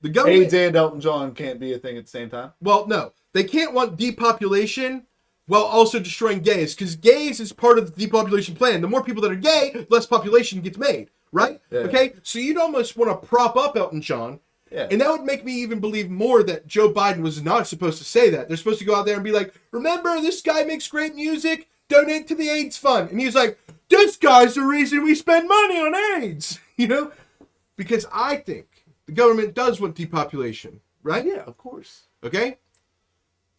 The government. AIDS and Elton John can't be a thing at the same time. Well, no. They can't want depopulation while also destroying gays, because gays is part of the depopulation plan. The more people that are gay, less population gets made, right? Yeah. Okay? So you'd almost want to prop up Elton John, Yeah. and that would make me even believe more that Joe Biden was not supposed to say that. They're supposed to go out there and be like, remember, this guy makes great music, donate to the AIDS fund. And he's like, this guy's the reason we spend money on AIDS, you know? Because I think the government does want depopulation, right? Yeah, of course. Okay?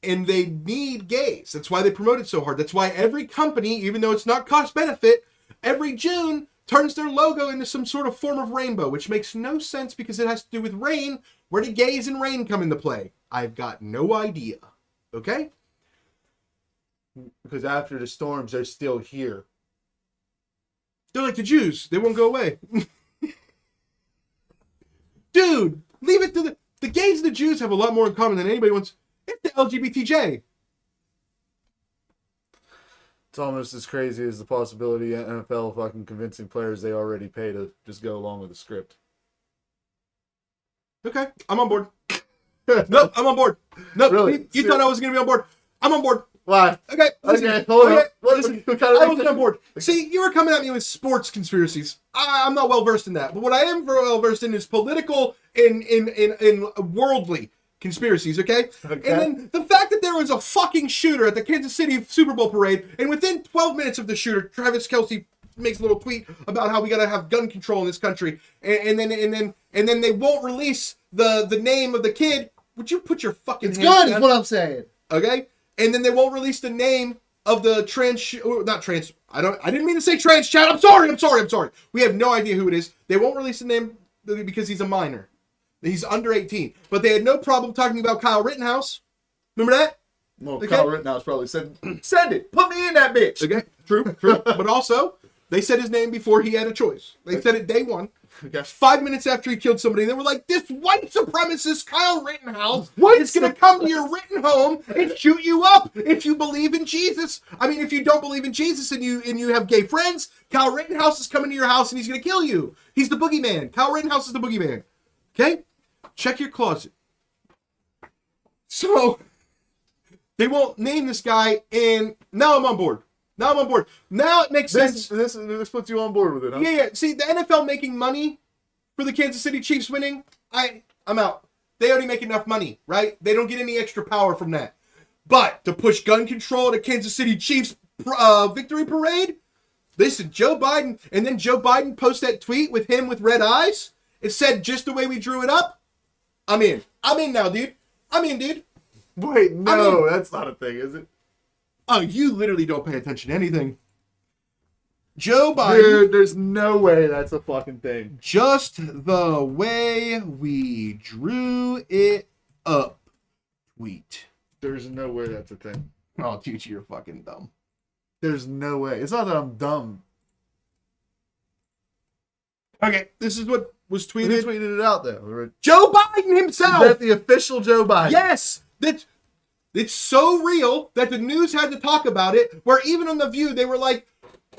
And they need gays. That's why they promote it so hard. That's why every company, even though it's not cost benefit, every June turns their logo into some sort of form of rainbow, which makes no sense because it has to do with rain. Where do gays and rain come into play? I've got no idea. Okay? Because after the storms, they're still here. They're like the Jews. They won't go away. Dude, leave it to the gays and the Jews have a lot more in common than anybody wants. It's the LGBTJ. It's almost as crazy as the possibility of NFL fucking convincing players they already pay to just go along with the script. Okay, I'm on board. Nope, I'm on board. Nope, Really? you thought I was going to be on board. I'm on board. Why? Okay, listen, Okay, hold okay, on. What listen, kind of I wasn't on board. See, you were coming at me with sports conspiracies. I'm not well versed in that, but what I am very well versed in is political in worldly conspiracies. Okay? And then the fact that there was a fucking shooter at the Kansas City Super Bowl parade, and within 12 minutes of the shooter, Travis Kelce makes a little tweet about how we gotta have gun control in this country, and then they won't release the name of the kid. Would you put your fucking It's hands good, down? is what I'm saying. Okay? And then they won't release the name of the I didn't mean to say trans chat. I'm sorry. We have no idea who it is. They won't release the name because he's a minor. He's under 18. But they had no problem talking about Kyle Rittenhouse. Remember that? Well, Okay. Kyle Rittenhouse probably said, send it. Put me in that bitch. Okay, true. But also, they said his name before he had a choice. They said it day one. Okay. 5 minutes after he killed somebody, they were like, this white supremacist Kyle Rittenhouse White is going to come to your written home and shoot you up if you believe in Jesus. I mean, if you don't believe in Jesus and you have gay friends, Kyle Rittenhouse is coming to your house and he's going to kill you. He's the boogeyman. Kyle Rittenhouse is the boogeyman. Okay? Check your closet. So, they won't name this guy, and now I'm on board. Now it makes sense. This puts you on board with it, huh? Yeah. See, the NFL making money for the Kansas City Chiefs winning, I'm out. They already make enough money, right? They don't get any extra power from that. But to push gun control at a Kansas City Chiefs victory parade, listen, Joe Biden, and then Joe Biden posts that tweet with him with red eyes. It said just the way we drew it up. I'm in. I'm in now, dude. I'm in, dude. Wait, no, that's not a thing, is it? Oh, you literally don't pay attention to anything. Joe Biden. Dude, there's no way that's a fucking thing. Just the way we drew it up. Tweet. There's no way that's a thing. Oh, dude, you're fucking dumb. There's no way. It's not that I'm dumb. Okay, this is what was Who tweeted. tweeted it out, though? Joe Biden himself. Is that the official Joe Biden? Yes, it's so real that the news had to talk about it, where even on The View, they were like,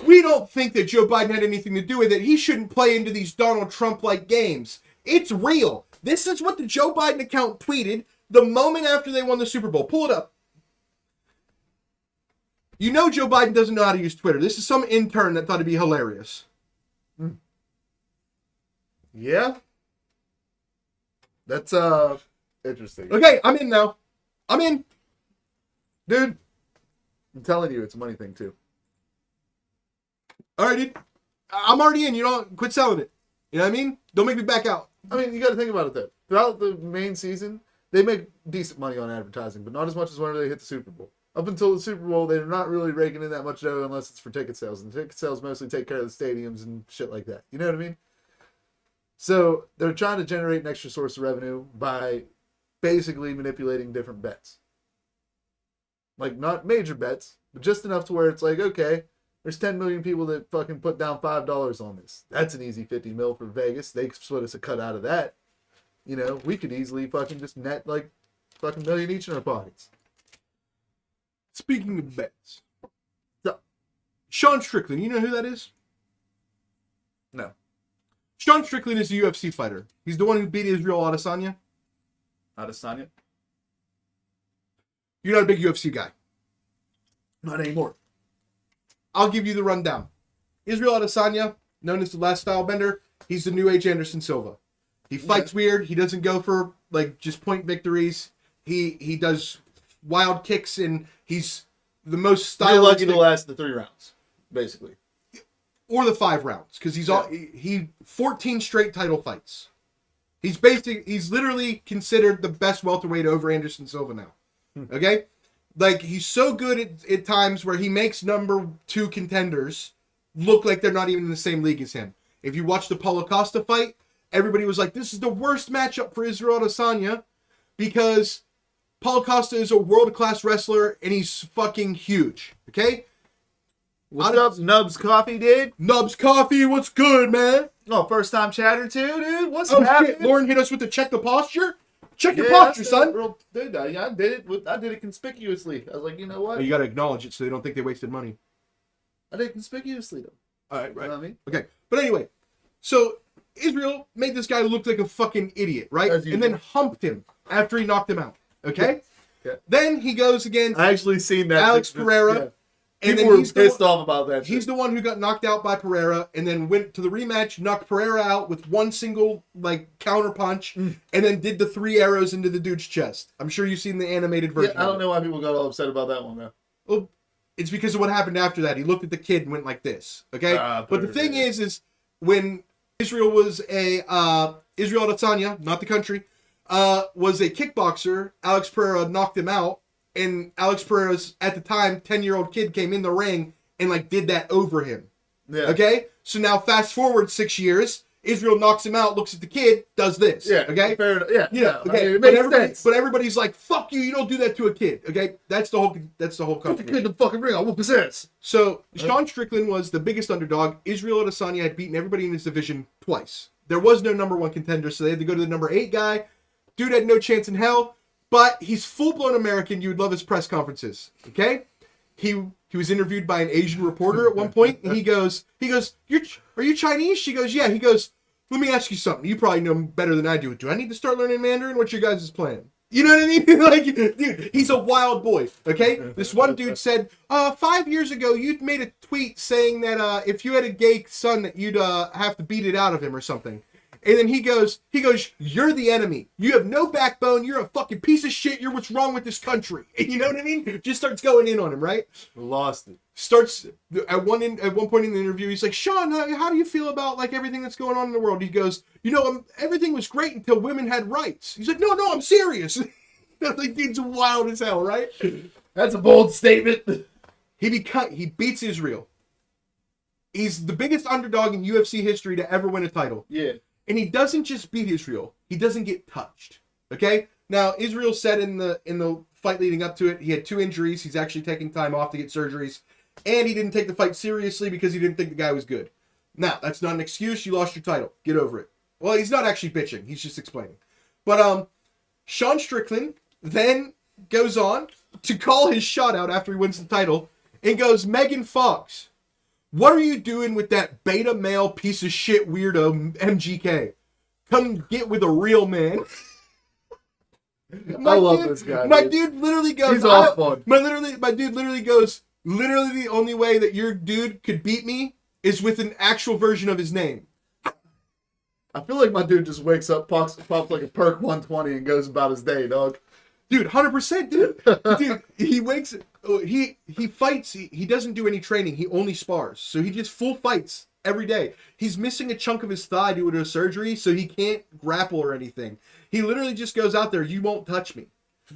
we don't think that Joe Biden had anything to do with it. He shouldn't play into these Donald Trump-like games. It's real. This is what the Joe Biden account tweeted the moment after they won the Super Bowl. Pull it up. You know Joe Biden doesn't know how to use Twitter. This is some intern that thought it'd be hilarious. Yeah? That's, interesting. Okay, I'm in now. I'm in. Dude, I'm telling you, it's a money thing, too. All right, dude. I'm already in. You don't quit selling it. You know what I mean? Don't make me back out. I mean, you got to think about it, though. Throughout the main season, they make decent money on advertising, but not as much as whenever they hit the Super Bowl. Up until the Super Bowl, they're not really raking in that much dough unless it's for ticket sales. And ticket sales mostly take care of the stadiums and shit like that. You know what I mean? So they're trying to generate an extra source of revenue by basically manipulating different bets. Like, not major bets, but just enough to where it's like, okay, there's 10 million people that fucking put down $5 on this. That's an easy 50 mil for Vegas. They split us a cut out of that. You know, we could easily fucking just net like fucking million each in our pockets. Speaking of bets. Sean Strickland, you know who that is? No. Sean Strickland is a UFC fighter. He's the one who beat Israel Adesanya. Adesanya? You're not a big UFC guy. Not anymore. I'll give you the rundown. Israel Adesanya, known as the last style bender, he's the new age Anderson Silva. He fights weird. He doesn't go for like just point victories. He does wild kicks, and he's the most You're lucky stylistic. to last the 3 rounds, basically. Or the 5 rounds, because he's he 14 straight title fights. He's literally considered the best welterweight over Anderson Silva now. Okay? Like, he's so good at times where he makes number 2 contenders look like they're not even in the same league as him. If you watch the Paulo Costa fight, everybody was like, this is the worst matchup for Israel Adesanya because Paulo Costa is a world-class wrestler and he's fucking huge. Okay? What's up, Nubs Coffee, dude? Nubs Coffee, what's good, man? Oh, first time chatter too, dude. What's Oh happening? shit, Lauren hit us with the check the posture? Check your posture, son. Real, dude, I did it. I did it conspicuously. I was like, you know what? You gotta acknowledge it so they don't think they wasted money. I did it conspicuously though. Alright, right. You know what I mean? Okay, but anyway, so Israel made this guy look like a fucking idiot, right? As usual. And then humped him after he knocked him out. Okay? Yeah. Then he goes against I actually seen that. Alex Pereira. Yeah. And People then were pissed off about that. He's shit. the one who got knocked out by Pereira and then went to the rematch, knocked Pereira out with one single counter punch, and then did the 3 arrows into the dude's chest. I'm sure you've seen the animated version. Yeah, I don't know why people got all upset about that one though. Well, it's because of what happened after that. He looked at the kid and went like this. Okay? But the thing is when Israel was Israel Adesanya, not the country, was a kickboxer, Alex Pereira knocked him out. And Alex Pereira's, at the time, 10-year-old kid came in the ring and, did that over him. Yeah. Okay? So now, fast forward 6 years, Israel knocks him out, looks at the kid, does this. Yeah. Okay? Fair enough. Yeah. Yeah, No, okay. I mean, it but, makes sense. but everybody's like, fuck you don't do that to a kid. Okay? That's the whole Put the company. kid in the fucking ring. I'll whoop his ass. So, Sean Strickland was the biggest underdog. Israel Adesanya had beaten everybody in his division twice. There was no number 1 contender, so they had to go to the number 8 guy. Dude had no chance in hell. But he's full-blown American. You would love his press conferences, okay? He was interviewed by an Asian reporter at one point, and he goes, are you Chinese? She goes, yeah. He goes, let me ask you something. You probably know better than I do. Do I need to start learning Mandarin? What's your guys' plan? You know what I mean? Dude, he's a wild boy, okay? This one dude said, 5 years ago, you'd made a tweet saying that if you had a gay son, that you'd have to beat it out of him or something. And then he goes, you're the enemy. You have no backbone. You're a fucking piece of shit. You're what's wrong with this country. You know what I mean? Just starts going in on him, right? Lost it. Starts at one point in the interview, he's like, Sean, how do you feel about everything that's going on in the world? He goes, everything was great until women had rights. He's like, no, I'm serious. Dude's wild as hell, right? That's a bold statement. He beats Israel. He's the biggest underdog in UFC history to ever win a title. Yeah. And he doesn't just beat Israel. He doesn't get touched. Okay? Now, Israel said in the fight leading up to it, he had 2 injuries. He's actually taking time off to get surgeries. And he didn't take the fight seriously because he didn't think the guy was good. Now, that's not an excuse. You lost your title. Get over it. Well, he's not actually bitching. He's just explaining. But Sean Strickland then goes on to call his shot out after he wins the title and goes, Megan Fox, what are you doing with that beta male piece of shit weirdo MGK? Come get with a real man. I love this guy. My dude literally goes. He's all fun. My dude literally goes. Literally, the only way that your dude could beat me is with an actual version of his name. I feel like my dude just wakes up, pops like a perk 120, and goes about his day, dog. Dude, 100%, dude. Dude, he wakes. He fights. He doesn't do any training. He only spars. So he just full fights every day. He's missing a chunk of his thigh due to a surgery, so he can't grapple or anything. He literally just goes out there. You won't touch me.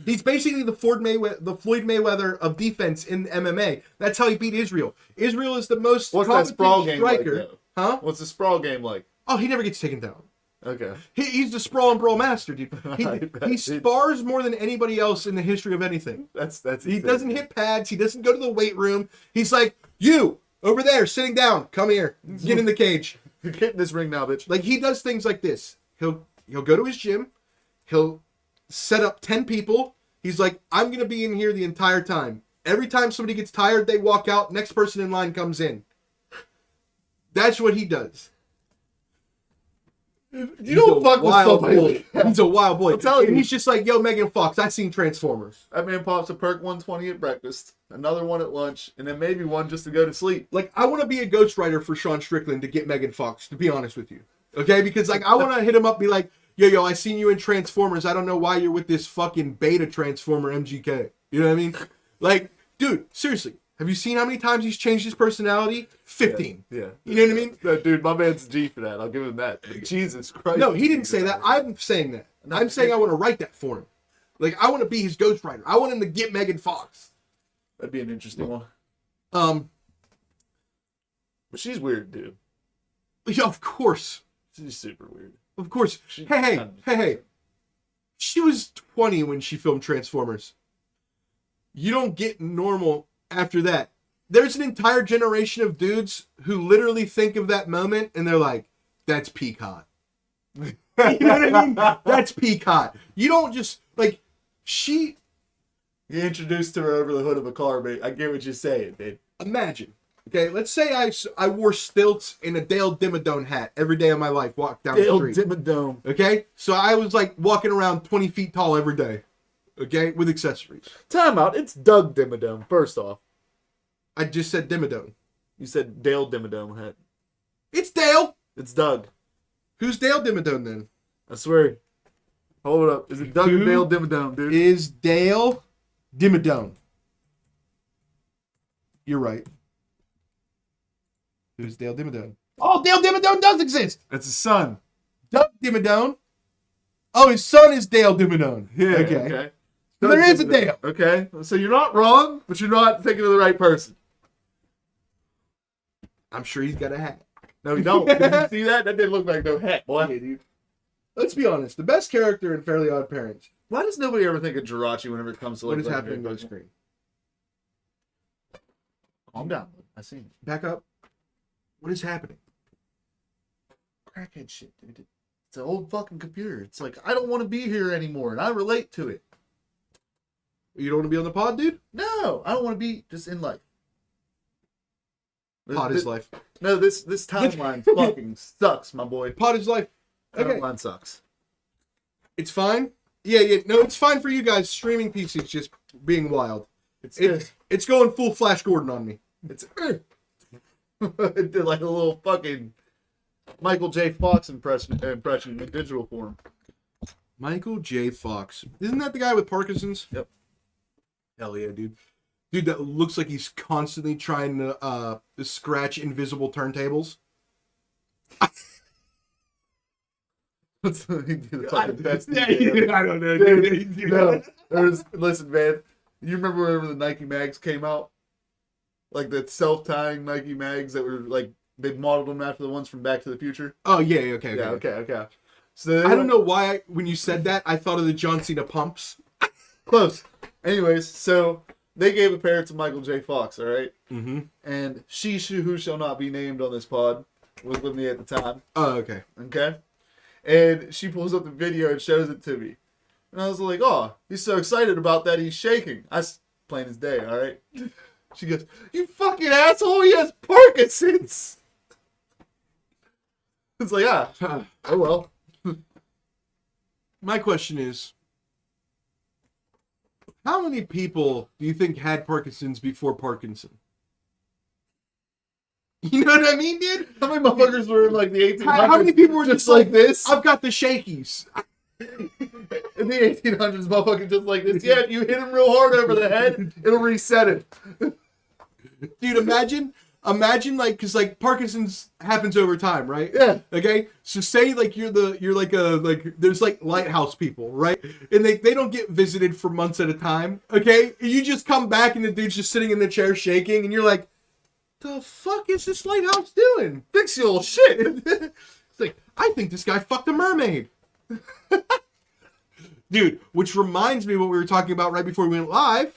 He's basically the Floyd Mayweather of defense in MMA. That's how he beat Israel. Israel is the most What's that sprawl game striker. like, though? Huh? What's the sprawl game like? Oh, he never gets taken down. Okay. He's the sprawl and brawl master, dude. He bet, spars more than anybody else in the history of anything. That's He insane. doesn't hit pads. He doesn't go to the weight room. He's like, you over there sitting down. Come here. Get in the cage. Get in this ring now, bitch. Like, he does things like this. He'll go to his gym. He'll set up 10 people. He's like, I'm going to be in here the entire time. Every time somebody gets tired, they walk out. Next person in line comes in. That's what he does. You don't fuck with somebody. He's a wild boy. I'm telling and you. he's just like, yo, Megan Fox, I seen Transformers. That man pops a perk 120 at breakfast, another one at lunch, and then maybe one just to go to sleep. Like, I want to be a ghostwriter for Sean Strickland to get Megan Fox, to be honest with you. Okay? Because, like, I want to hit him up, be like, yo, I seen you in Transformers. I don't know why you're with this fucking beta Transformer MGK. You know what I mean? Like, dude, seriously. Have you seen how many times he's changed his personality? 15. Yeah. You know what I mean? No, dude, my man's G for that. I'll give him that. But Jesus Christ. No, he didn't say that. I'm saying that. I'm saying I want to write that for him. Like, I want to be his ghostwriter. I want him to get Megan Fox. That'd be an interesting one. But she's weird, dude. Yeah, of course. She's super weird. Of course. She- Hey. She was 20 when she filmed Transformers. You don't get normal after that. There's an entire generation of dudes who literally think of that moment and they're like, that's peak hot. You know what I mean? That's peak hot. You don't just, like, she... You introduced her over the hood of a car, but I get what you're saying, dude. Imagine. Okay, let's say I wore stilts and a Dale Dimmadome hat every day of my life, walk down the street. Dale Dimmadome. Okay? So I was like walking around 20 feet tall every day. Okay? With accessories. Time out. It's Doug Dimmadome, first off. I just said Dimmadome. You said Dale Dimmadome hat. It's Dale! It's Doug. Who's Dale Dimmadome then? I swear. Hold it up. Is it Doug Who or Dale Dimmadome, dude? Is Dale Dimmadome. You're right. Who's Dale Dimmadome? Oh, Dale Dimmadome does exist! That's his son. Doug Dimmadome. Oh, his son is Dale Dimmadome. Yeah, Okay. So there is a Dale. Okay. So you're not wrong, but you're not thinking of the right person. I'm sure he's got a hat. No, you don't. Did you see that? That didn't look like no hat, boy. Yeah, dude. Let's be honest. The best character in Fairly Odd Parents. Why does nobody ever think of Jirachi whenever it comes to like... What is legendary happening on Pokemon? screen? Calm down. I seen it. Back up. What is happening? Crackhead shit, dude. It's an old fucking computer. It's like, I don't want to be here anymore, and I relate to it. You don't want to be on the pod, dude? No, I don't want to be just in life. Pod is life. No, this timeline fucking sucks, my boy. Pod is life. Okay. Timeline sucks. It's fine. Yeah. No, it's fine for you guys. Streaming PC's just being wild. It's going full Flash Gordon on me. It's it did like a little fucking Michael J. Fox impression in digital form. Michael J. Fox. Isn't that the guy with Parkinson's? Yep. Hell yeah, dude. Dude, that looks like he's constantly trying to scratch invisible turntables. What's the fucking best I thing? don't know. No, listen, man. You remember whenever the Nike mags came out? Like the self-tying Nike mags that were like, they modeled them after the ones from Back to the Future? Oh, yeah, okay. Okay. So I don't know why, when you said that, I thought of the John Cena pumps. Close. Anyways, so they gave a pair to Michael J. Fox, all right? Mm-hmm. And she who shall not be named on this pod was with me at the time. Oh, okay. Okay? And she pulls up the video and shows it to me. And I was like, oh, he's so excited about that, he's shaking. Plain as day, all right? She goes, you fucking asshole, he has Parkinson's. It's like, oh well. My question is, how many people do you think had Parkinson's before Parkinson? You know what I mean, dude? How many motherfuckers were in like the 1800s? How many people were just like this? I've got the shakies. In the 1800s, motherfuckers just like this. Yeah, if you hit him real hard over the head, it'll reset it. Dude, imagine like, cause like Parkinson's happens over time, right? Yeah. Okay. So say like there's like lighthouse people, right? And they don't get visited for months at a time. Okay. You just come back and the dude's just sitting in the chair shaking, and you're like, the fuck is this lighthouse doing? Fix your old shit. It's like, I think this guy fucked a mermaid. Dude, which reminds me of what we were talking about right before we went live.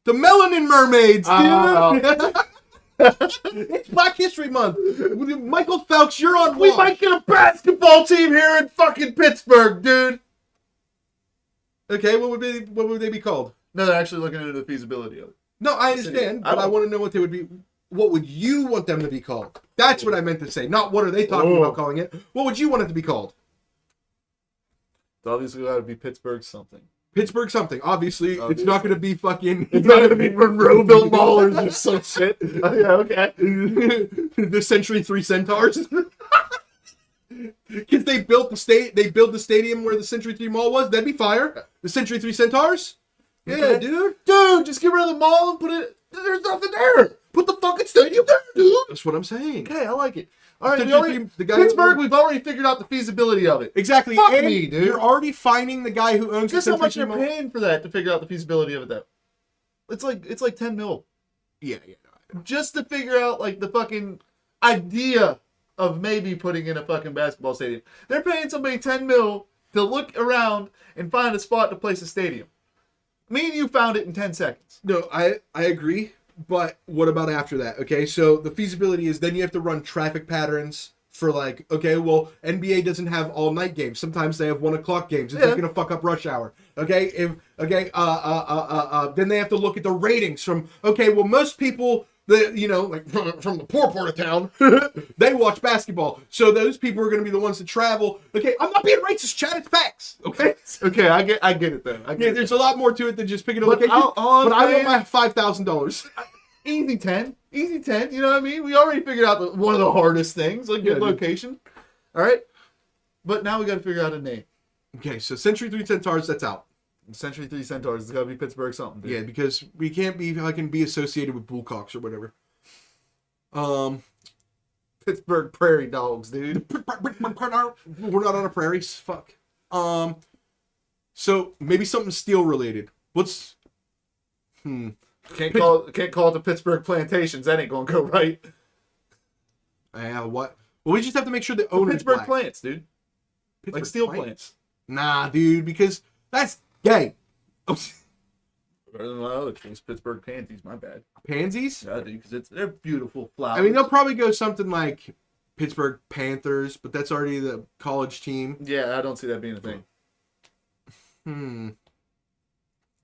The Melanin Mermaids, dude! It's Black History Month. Michael Phelps, you're on We watch. might get a basketball team here in fucking Pittsburgh, dude. Okay, what would they be called? No, they're actually looking into the feasibility of it. No, I understand, but I want to know what they would be. What would you want them to be called? That's what I meant to say. Not what are they talking about calling it. What would you want it to be called? It's obviously got to be Pittsburgh something. Pittsburgh something. Obviously, it's not going to be fucking... It's not going to be Monroeville Maulers or some shit. Oh, yeah, okay. The Century 3 Centaurs. Because they built the stadium where the Century 3 Mall was. That'd be fire. The Century 3 Centaurs? Yeah, Okay. dude. Dude, just get rid of the mall and put it... There's nothing there. Put the fucking stadium there, dude. That's what I'm saying. Okay, I like it. All right, The guy Pittsburgh, we've already figured out the feasibility of it. Exactly. Fuck and me, dude. You're already finding the guy who owns Guess the how Century much 3 you're Mall. paying for that to figure out the feasibility of it, though? It's like 10 mil. Yeah. just to figure out like the fucking idea of maybe putting in a fucking basketball stadium. They're paying somebody 10 mil to look around and find a spot to place a stadium. Me and you found it in 10 seconds. No, I agree. But what about after that? Okay, so the feasibility is then you have to run traffic patterns for like, okay, well, NBA doesn't have all night games. Sometimes they have 1 o'clock games. It's not gonna fuck up rush hour. Okay, then they have to look at the ratings from. Okay, well, most people like from the poor part of town, they watch basketball. So those people are gonna be the ones that travel. Okay, I'm not being racist, Chad. It's facts. Okay. Okay, I get it then. There's a lot more to it than just picking a But location. I want my $5,000. Easy 10. Easy 10. You know what I mean? We already figured out one of the hardest things, like good location. All right? But now we got to figure out a name. Okay, so Century 3 Centaurs, that's out. Century 3 Centaurs. It's got to be Pittsburgh something, dude. Yeah, because we can't be associated with Bullcocks or whatever. Pittsburgh Prairie Dogs, dude. We're not on a prairie. Fuck. So maybe something steel related. What's Can't call it the Pittsburgh Plantations. That ain't gonna go right. What? Well, we just have to make sure the owner's Pittsburgh black. plants, dude. Pittsburgh Like steel plants. Nah, dude, because that's gay. Well, it's Pittsburgh Pansies. My bad. Pansies? Yeah, dude, because they're beautiful flowers. I mean, they'll probably go something like Pittsburgh Panthers, but that's already the college team. Yeah, I don't see that being a thing.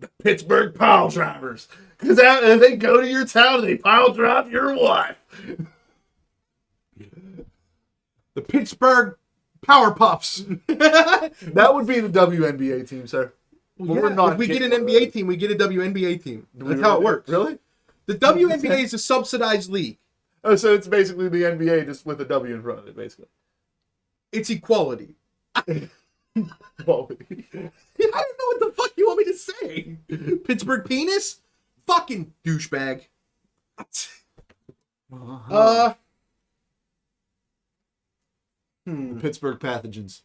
The Pittsburgh pile drivers. Because if they go to your town and they pile drive your wife. The Pittsburgh Power Puffs. That would be the WNBA team, sir. Well, if we get an NBA team, we get a WNBA team. That's how it works. Really? The WNBA is a subsidized league. Oh, so it's basically the NBA just with a W in front of it, basically. It's equality. Quality. I don't know what the fuck you want me to say. Pittsburgh penis? Fucking douchebag. Pittsburgh pathogens.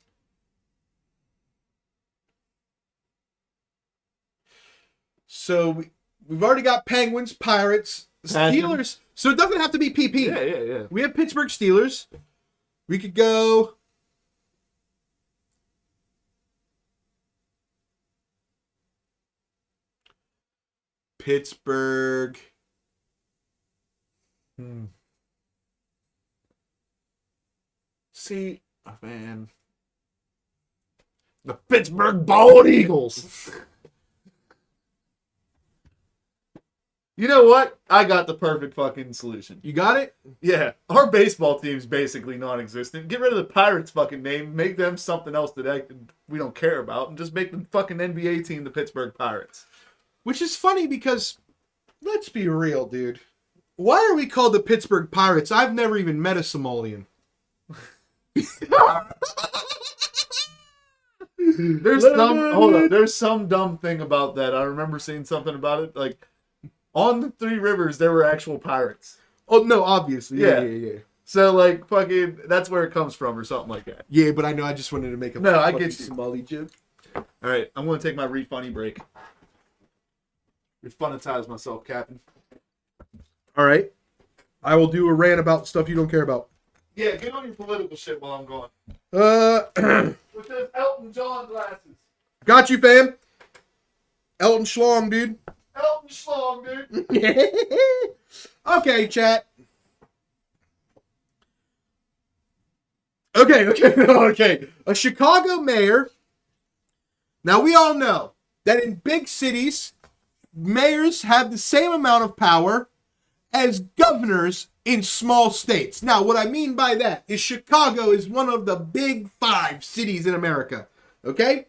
So we've already got Penguins, Pirates, Steelers. So it doesn't have to be PP. Yeah. We have Pittsburgh Steelers. We could go... Pittsburgh. See, man. The Pittsburgh Bald Eagles. You know what? I got the perfect fucking solution. You got it? Yeah. Our baseball team's basically non-existent. Get rid of the Pirates fucking name. Make them something else that we don't care about. And just make the fucking NBA team the Pittsburgh Pirates. Which is funny because, let's be real, dude. Why are we called the Pittsburgh Pirates? I've never even met a Somalian. There's some dumb thing about that. I remember seeing something about it. Like, on the Three Rivers, there were actual pirates. Oh, no, obviously. Yeah. So, like, fucking, that's where it comes from or something like that. Yeah, but I know I just wanted to make a I get you. Somali joke. All right, I'm going to take my refunny break. Refunitize myself, Captain. All right. I will do a rant about stuff you don't care about. Yeah, get on your political shit while I'm gone. With those Elton John glasses. Got you, fam. Elton Schlong, dude. Elton Schlong, dude. Okay, chat. Okay. A Chicago mayor. Now, we all know that in big cities, mayors have the same amount of power as governors in small states. Now, what I mean by that is Chicago is one of the big 5 cities in America. Okay?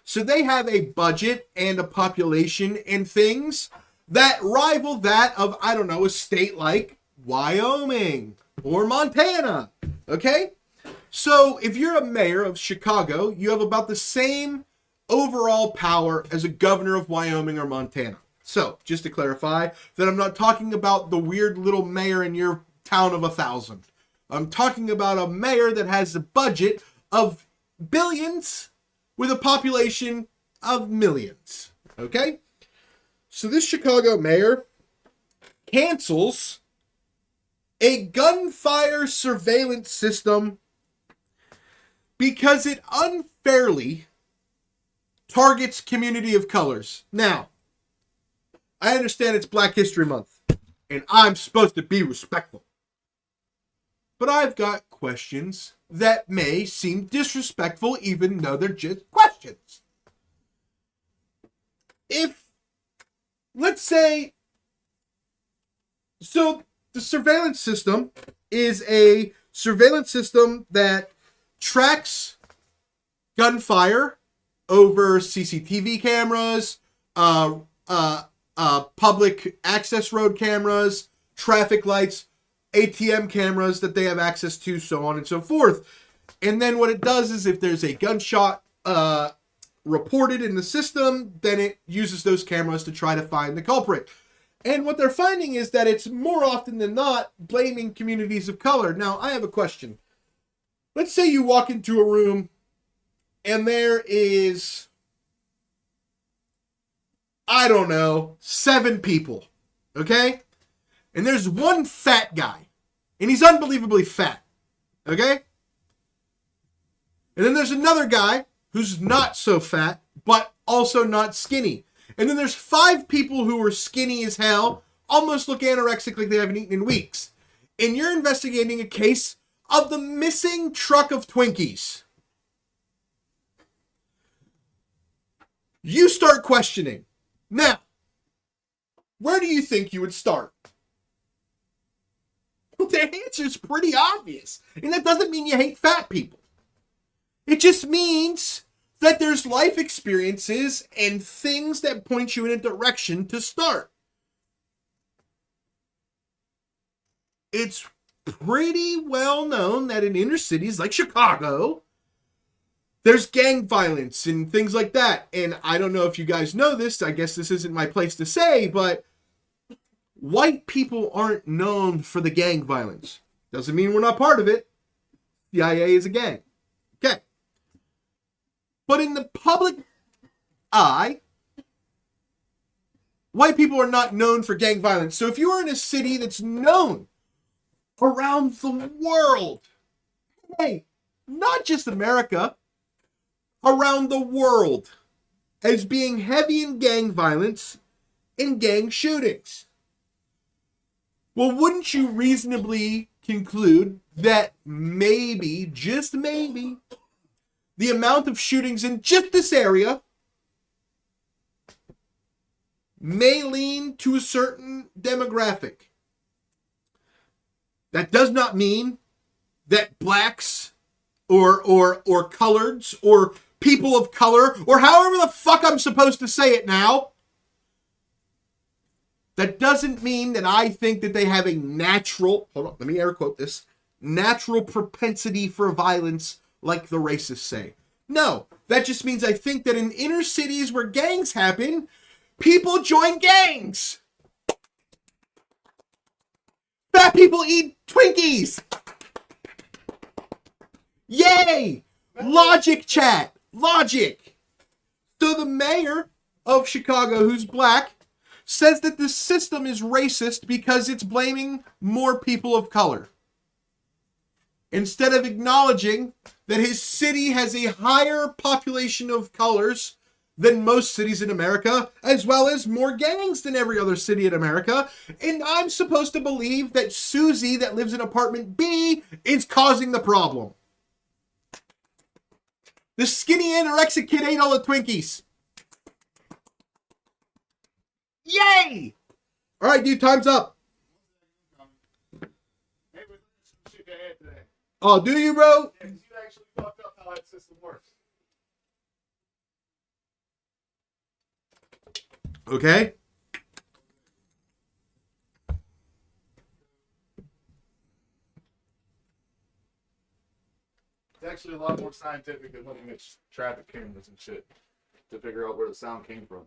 So they have a budget and a population and things that rival that of, I don't know, a state like Wyoming or Montana. Okay? So if you're a mayor of Chicago, you have about the same overall power as a governor of Wyoming or Montana. So, just to clarify, that I'm not talking about the weird little mayor in your town of 1,000. I'm talking about a mayor that has a budget of billions with a population of millions. Okay? So this Chicago mayor cancels a gunfire surveillance system because it unfairly targets community of colors. Now, I understand it's Black History Month, and I'm supposed to be respectful. But I've got questions that may seem disrespectful even though they're just questions. If, let's say, so the surveillance system is a surveillance system that tracks gunfire over CCTV cameras, public access road cameras, traffic lights, ATM cameras that they have access to, so on and so forth. And then what it does is if there's a gunshot reported in the system, then it uses those cameras to try to find the culprit. And what they're finding is that it's more often than not blaming communities of color. Now, I have a question. Let's say you walk into a room and there is, I don't know, 7 people, okay? And there's one fat guy, and he's unbelievably fat, okay? And then there's another guy who's not so fat, but also not skinny. And then there's 5 people who are skinny as hell, almost look anorexic like they haven't eaten in weeks. And you're investigating a case of the missing truck of Twinkies. You start questioning. Now, where do you think you would start? Well, the answer's pretty obvious. And that doesn't mean you hate fat people. It just means that there's life experiences and things that point you in a direction to start. It's pretty well known that in inner cities like Chicago, there's gang violence and things like that. And I don't know if you guys know this. I guess this isn't my place to say, but white people aren't known for the gang violence. Doesn't mean we're not part of it. CIA is a gang. Okay. But in the public eye, white people are not known for gang violence. So if you are in a city that's known around the world, hey, not just America, around the world, as being heavy in gang violence and gang shootings, well, wouldn't you reasonably conclude that maybe, just maybe, the amount of shootings in just this area may lean to a certain demographic? That does not mean that blacks or coloreds or people of color, or however the fuck I'm supposed to say it now, that doesn't mean that I think that they have a natural, hold on, let me air quote this, natural propensity for violence like the racists say. No, that just means I think that in inner cities where gangs happen, people join gangs. Fat people eat Twinkies. Yay! Logic, chat. Logic. So the mayor of Chicago, who's black, says that the system is racist because it's blaming more people of color, instead of acknowledging that his city has a higher population of colors than most cities in America, as well as more gangs than every other city in America. And I'm supposed to believe that Susie, that lives in apartment B, is causing the problem. The skinny anorexic kid ate all the Twinkies. Yay! All right, dude, time's up. Oh, do you, bro? Yeah, you actually fucked up how that system works. Okay. It's actually a lot more scientific than looking at traffic cameras and shit to figure out where the sound came from.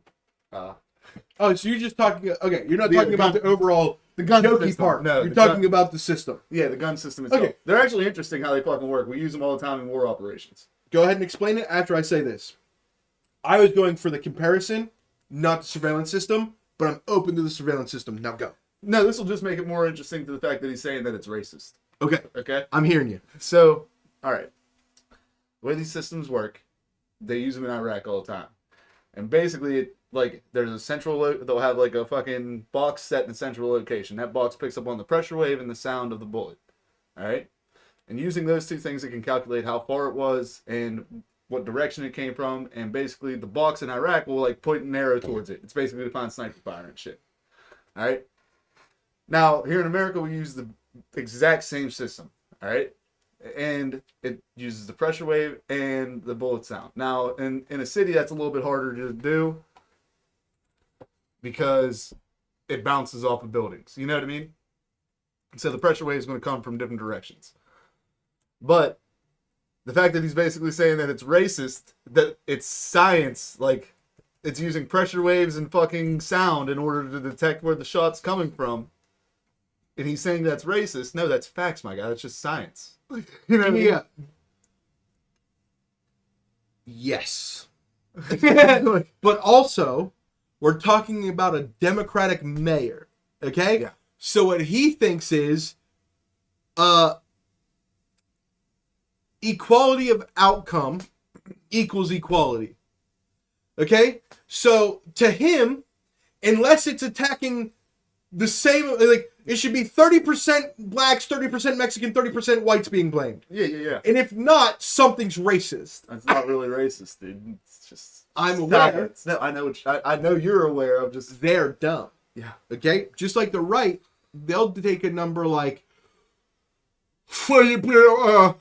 Oh, so you're just talking, okay, you're not talking about the overall gun jokey system. part. No, you're the talking gun- about the system. Yeah, the gun system itself. Okay. They're actually interesting how they fucking work. We use them all the time in war operations. Go ahead and explain it after I say this. I was going for the comparison, not the surveillance system, but I'm open to the surveillance system. Now go. No, this will just make it more interesting to the fact that he's saying that it's racist. Okay, Okay? I'm hearing you. So, all right. The way these systems work, they use them in Iraq all the time. And basically, like, there's a they'll have like a fucking box set in a central location. That box picks up on the pressure wave and the sound of the bullet. All right? And using those two things, it can calculate how far it was and what direction it came from. And basically, the box in Iraq will, like, point an arrow towards it. It's basically to find sniper fire and shit. All right? Now, here in America, we use the exact same system. All right? And it uses the pressure wave and the bullet sound. Now, in a city, that's a little bit harder to do because it bounces off of buildings. You know what I mean? So the pressure wave is going to come from different directions. But the fact that he's basically saying that it's racist, that it's science, like it's using pressure waves and fucking sound in order to detect where the shot's coming from, and he's saying that's racist. No, that's facts, my guy. That's just science. You know what I mean? Yeah. Yes. But also, we're talking about a Democratic mayor, okay? Yeah. So what he thinks is, equality of outcome equals equality. Okay? So, to him, unless it's attacking the same, like, it should be 30% blacks, 30% Mexican, 30% whites being blamed. Yeah. And if not, something's racist. That's not really racist, dude. It's just... I'm aware. No, I know you're aware of just... They're dumb. Yeah. Okay? Just like the right, they'll take a number like 15%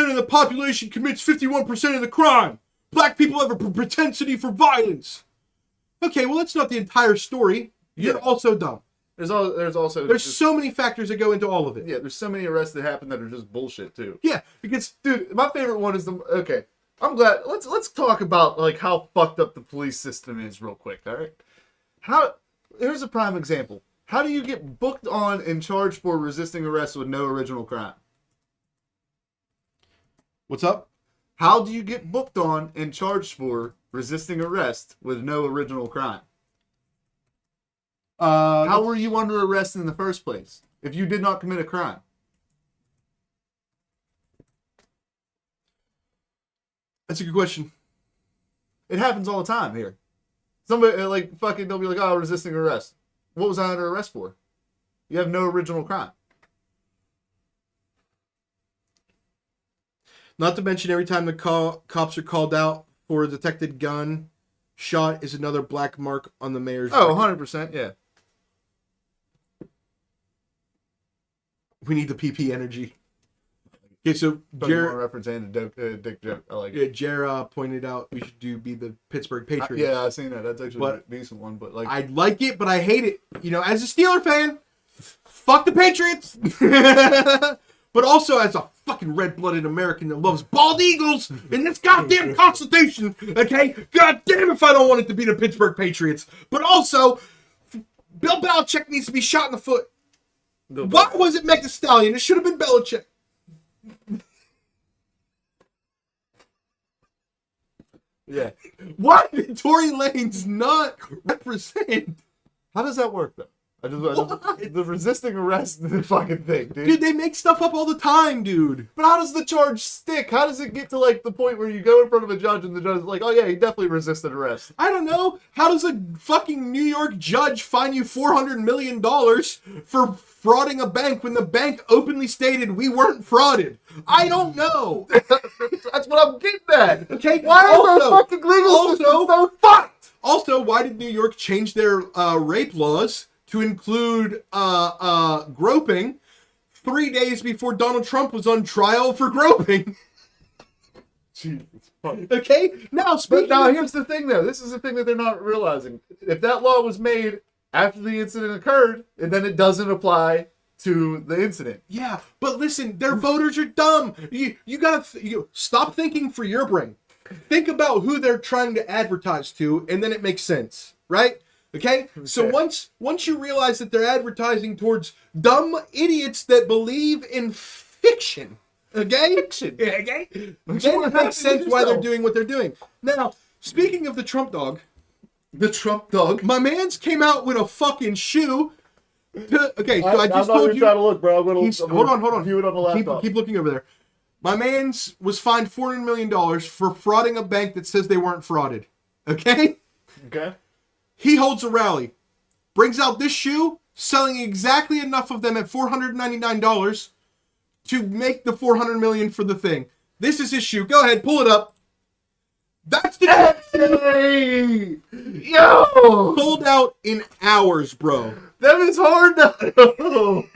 of the population commits 51% of the crime. Black people have a propensity for violence. Okay, well, that's not the entire story. You're also dumb. There's also There's so many factors that go into all of it. Yeah, there's so many arrests that happen that are just bullshit too. Yeah, because Dude, my favorite one is okay. I'm glad. Let's talk about like how fucked up the police system is real quick. All right. Here's a prime example. How do you get booked on and charged for resisting arrest with no original crime? what's up? How do you get booked on and charged for resisting arrest with no original crime? How were you under arrest in the first place if you did not commit a crime? That's a good question. It happens all the time here. Somebody like fucking they'll be like, "Oh, resisting arrest." What was I under arrest for? You have no original crime. Not to mention every time the cops are called out for a detected gun shot is another black mark on the mayor's Oh, record. 100%, yeah. We need the PP energy. Okay, so Jared reference and dick joke. I like it. Jer pointed out we should be the Pittsburgh Patriots. Yeah, I've seen that. That's actually But a decent one. But like, I like it, but I hate it. You know, as a Steeler fan, fuck the Patriots. But also as a fucking red-blooded American that loves bald eagles in this goddamn Constitution. Okay, god damn if I don't want it to be the Pittsburgh Patriots. But also, Bill Belichick needs to be shot in the foot. Why was it Meg the Stallion? It should have been Belichick. yeah. Why did Tory Lanez not represent? How does that work though? The resisting arrest the fucking thing, dude. Dude, they make stuff up all the time, dude. But how does the charge stick? How does it get to like the point where you go in front of a judge and the judge is like, "Oh yeah, he definitely resisted arrest." I don't know. How does a fucking New York judge fine you $400 million for frauding a bank when the bank openly stated we weren't frauded? I don't know. That's what I'm getting at. Okay. Why are those fucking legal systems so fucked? Also, why did New York change their rape laws to include groping 3 days before Donald Trump was on trial for groping? Jesus fuck. Okay? Now, Here's the thing, though. This is the thing that they're not realizing. If that law was made after the incident occurred, and then it doesn't apply to the incident. Yeah, but listen, their voters are dumb. You gotta stop thinking for your brain. Think about who they're trying to advertise to, and then it makes sense, right? Okay? So once you realize that they're advertising towards dumb idiots that believe in fiction, okay? Okay? Then it makes sense why they're doing what they're doing. Now, speaking of the Trump dog, The Trump dog. My man's came out with a fucking shoe. Okay, so I I'm just not told even you. trying to look, bro. Hold on. View it on the laptop. Keep looking over there. My man's was fined $400 million for frauding a bank that says they weren't frauded. Okay? Okay. He holds a rally, brings out this shoe, selling exactly enough of them at $499 to make the $400 million for the thing. This is his shoe. Go ahead, pull it up. That's the Hey! Yo! sold out in hours, bro. That is hard though.